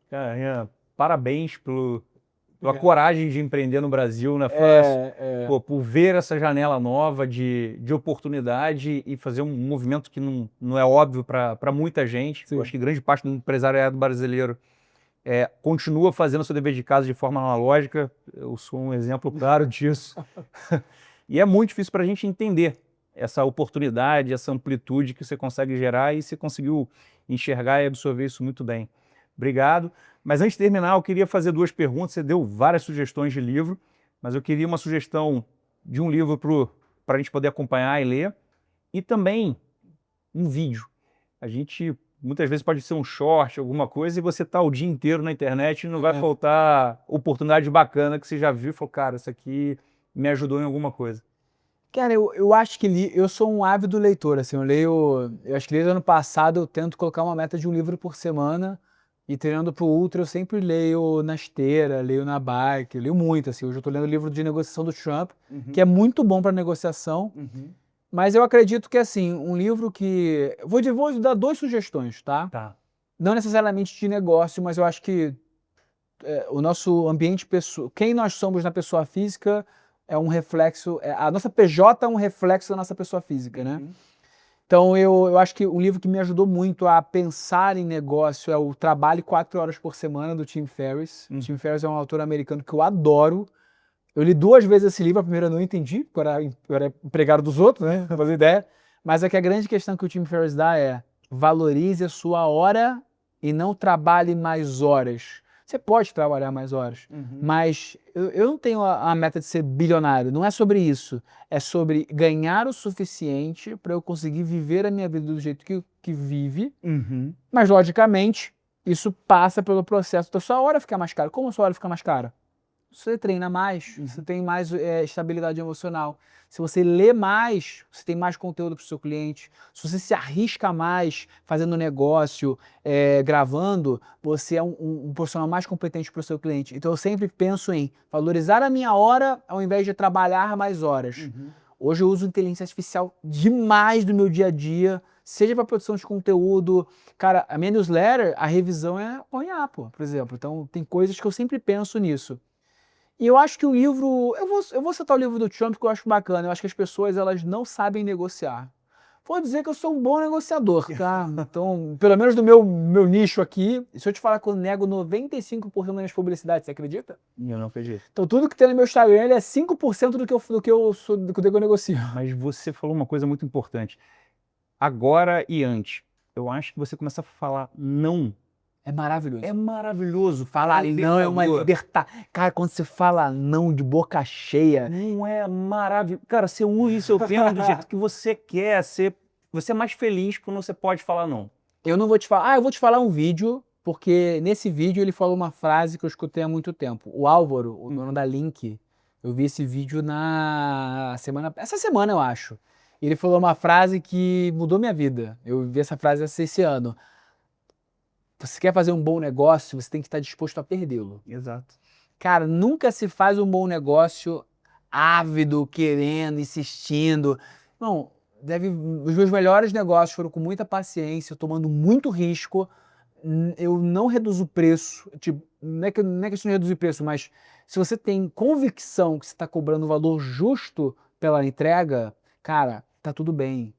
B: Cara, parabéns pela coragem de empreender no Brasil, né? Pô, por ver essa janela nova de oportunidade e fazer um movimento que não é óbvio para muita gente. Eu acho que grande parte do empresariado brasileiro continua fazendo o seu dever de casa de forma analógica. Eu sou um exemplo claro disso. E é muito difícil para a gente entender essa oportunidade, essa amplitude que você consegue gerar, e você conseguiu enxergar e absorver isso muito bem. Obrigado. Mas antes de terminar, eu queria fazer 2 perguntas. Você deu várias sugestões de livro, mas eu queria uma sugestão de um livro para a gente poder acompanhar e ler, e também um vídeo. A gente muitas vezes pode ser um short, alguma coisa, e você está o dia inteiro na internet e não vai faltar oportunidade bacana que você já viu e falou, cara, isso aqui me ajudou em alguma coisa.
A: Cara, eu acho que eu sou um ávido leitor, assim, eu acho que desde o ano passado eu tento colocar uma meta de um livro por semana, e treinando pro Ultra eu sempre leio na esteira, leio na bike, eu leio muito, assim, hoje eu tô lendo o livro de negociação do Trump, que é muito bom para negociação, mas eu acredito que, assim, um livro que... Vou dar 2 sugestões, tá?
B: Tá.
A: Não necessariamente de negócio, mas eu acho que o nosso ambiente pessoal, quem nós somos na pessoa física é um reflexo, a nossa PJ é um reflexo da nossa pessoa física, né? Então eu acho que um livro que me ajudou muito a pensar em negócio é o Trabalhe 4 Horas por Semana, do Tim Ferriss. Tim Ferriss é um autor americano que eu adoro. Eu li 2 vezes esse livro, a primeira eu não entendi, porque eu era empregado dos outros, né? Não fazia ideia. Mas é que a grande questão que o Tim Ferriss dá é: valorize a sua hora e não trabalhe mais horas. Você pode trabalhar mais horas, mas eu não tenho a meta de ser bilionário, não é sobre isso. É sobre ganhar o suficiente para eu conseguir viver a minha vida do jeito que vive, mas logicamente isso passa pelo processo da sua hora ficar mais cara. Como a sua hora fica mais cara? Você treina mais, você tem mais estabilidade emocional. Se você lê mais, você tem mais conteúdo para o seu cliente. Se você se arrisca mais fazendo negócio, gravando, você é um profissional mais competente para o seu cliente. Então eu sempre penso em valorizar a minha hora ao invés de trabalhar mais horas. Hoje eu uso inteligência artificial demais no meu dia a dia, seja para produção de conteúdo. Cara, a minha newsletter, a revisão é ONHA, por exemplo. Então tem coisas que eu sempre penso nisso. E eu acho que o livro... Eu vou citar o livro do Trump, que eu acho bacana. Eu acho que as pessoas, elas não sabem negociar. Vou dizer que eu sou um bom negociador, tá? Então, pelo menos no meu nicho aqui, se eu te falar que eu nego 95% das minhas publicidades, você acredita?
B: Eu não acredito.
A: Então tudo que tem no meu Instagram é 5% do que eu negocio.
B: Mas você falou uma coisa muito importante. Agora e antes, eu acho que você começa a falar não.
A: É maravilhoso.
B: É maravilhoso.
A: Falar não é uma libertar. Cara, quando você fala não de boca cheia...
B: Não é maravilhoso. Cara, você une o seu tempo do jeito que você quer. Você é mais feliz quando você pode falar não.
A: Eu não vou te falar... eu vou te falar um vídeo, porque nesse vídeo ele falou uma frase que eu escutei há muito tempo. O Álvaro, o dono da Link, eu vi esse vídeo essa semana, eu acho. Ele falou uma frase que mudou minha vida. Eu vi essa frase esse ano. Você quer fazer um bom negócio, você tem que estar disposto a perdê-lo.
B: Exato.
A: Cara, nunca se faz um bom negócio ávido, querendo, insistindo. Não, os meus melhores negócios foram com muita paciência, tomando muito risco. Eu não reduzo o preço. Tipo, não é questão de reduzir o preço, mas se você tem convicção que você está cobrando o valor justo pela entrega, cara, tá tudo bem.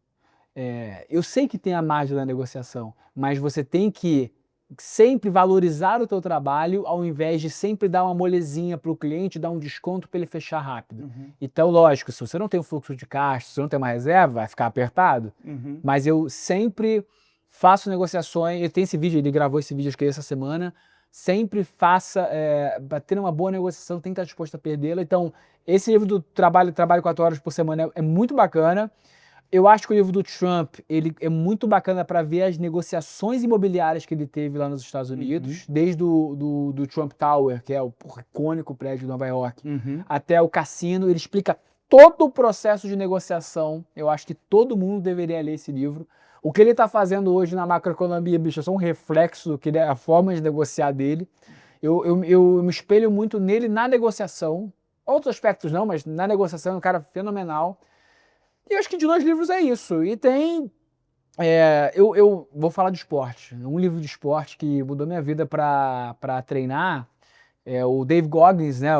A: Eu sei que tem a margem da negociação, mas você tem que sempre valorizar o teu trabalho ao invés de sempre dar uma molezinha para o cliente, dar um desconto para ele fechar rápido. Então, lógico, se você não tem um fluxo de caixa, se você não tem uma reserva, vai ficar apertado. Mas eu sempre faço negociações, ele tem esse vídeo, ele gravou esse vídeo acho que essa semana, sempre faça, para ter uma boa negociação, tem que estar disposto a perdê-la. Então, esse livro do Trabalho 4 Horas por Semana é muito bacana. Eu acho que o livro do Trump, ele é muito bacana para ver as negociações imobiliárias que ele teve lá nos Estados Unidos, desde do Trump Tower, que é o icônico prédio de Nova York, até o cassino. Ele explica todo o processo de negociação. Eu acho que todo mundo deveria ler esse livro. O que ele está fazendo hoje na macroeconomia, bicho, é só um reflexo do que é a forma de negociar dele. Eu me espelho muito nele na negociação. Outros aspectos não, mas na negociação é um cara fenomenal. E eu acho que de 2 livros é isso. E tem... eu vou falar de esporte. Um livro de esporte que mudou minha vida para treinar é o Dave Goggins, né?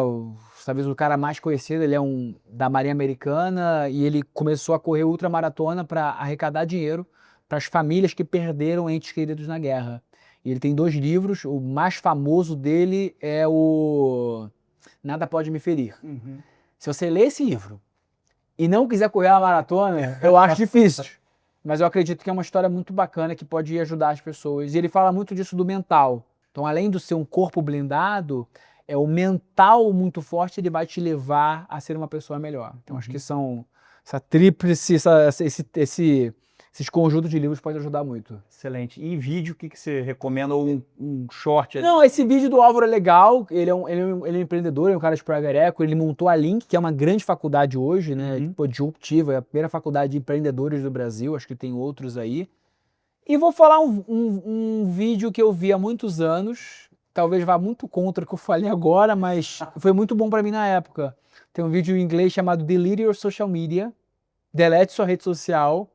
A: Talvez o cara mais conhecido. Ele é da Marinha Americana e ele começou a correr ultramaratona para arrecadar dinheiro para as famílias que perderam entes queridos na guerra. E ele tem 2 livros. O mais famoso dele é o Nada Pode Me Ferir. Se você ler esse livro e não quiser correr a maratona, eu acho difícil. Mas eu acredito que é uma história muito bacana que pode ajudar as pessoas. E ele fala muito disso do mental. Então, além de ser um corpo blindado, o mental muito forte, ele vai te levar a ser uma pessoa melhor. Então, acho que são essa tríplice, esses conjuntos de livros podem ajudar muito.
B: Excelente. E vídeo, o que você recomenda? Ou um short?
A: Não, esse vídeo do Álvaro é legal. Ele é um empreendedor, é um cara de Private Equity. Ele montou a Link, que é uma grande faculdade hoje, né? Tipo, disruptiva, é a primeira faculdade de empreendedores do Brasil. Acho que tem outros aí. E vou falar um vídeo que eu vi há muitos anos. Talvez vá muito contra o que eu falei agora, mas foi muito bom para mim na época. Tem um vídeo em inglês chamado Delete Your Social Media. Delete sua rede social.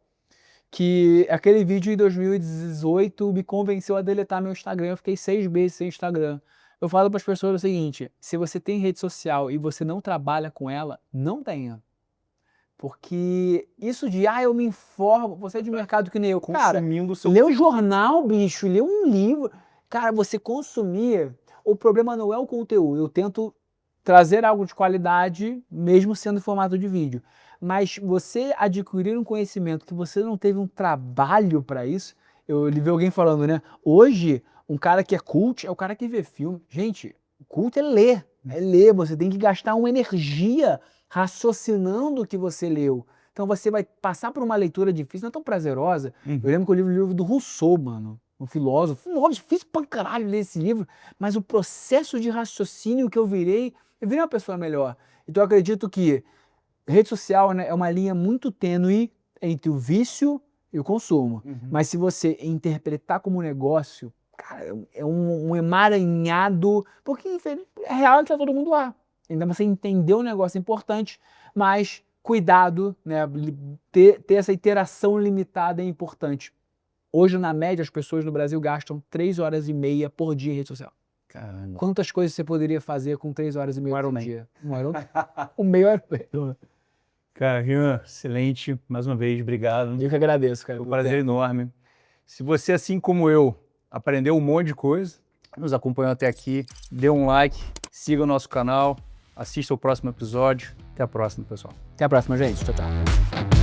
A: Que aquele vídeo em 2018 me convenceu a deletar meu Instagram. Eu fiquei 6 meses sem Instagram. Eu falo para as pessoas o seguinte: se você tem rede social e você não trabalha com ela, não tenha. Porque isso de, eu me informo, você é de mercado que nem eu. Cara, lê um jornal, bicho, lê um livro. Cara, você consumir, o problema não é o conteúdo. Eu tento trazer algo de qualidade, mesmo sendo em formato de vídeo. Mas você adquirir um conhecimento que você não teve um trabalho para isso, eu vi alguém falando, né? Hoje, um cara que é cult é o cara que vê filme. Gente, cult é ler. É ler, você tem que gastar uma energia raciocinando o que você leu. Então você vai passar por uma leitura difícil, não é tão prazerosa. Eu lembro que eu li o livro do Rousseau, mano. Um filósofo. Difícil pra caralho ler esse livro, mas o processo de raciocínio que eu virei uma pessoa melhor. Então eu acredito que rede social, né, é uma linha muito tênue entre o vício e o consumo. Mas se você interpretar como negócio, cara, é um emaranhado, porque é real que tá todo mundo lá. Então você entendeu o negócio é importante, mas cuidado, né, ter essa interação limitada é importante. Hoje, na média, as pessoas no Brasil gastam 3 horas e meia por dia em rede social.
B: Caramba.
A: Quantas coisas você poderia fazer com 3 horas e meia por dia? Um meio Ironman.
B: Cara, Rian, excelente. Mais uma vez, obrigado.
A: Eu que agradeço, cara.
B: Foi um prazer enorme. Se você, assim como eu, aprendeu um monte de coisa, nos acompanhou até aqui, dê um like, siga o nosso canal, assista o próximo episódio. Até a próxima, pessoal.
A: Até a próxima, gente. Tchau, tchau.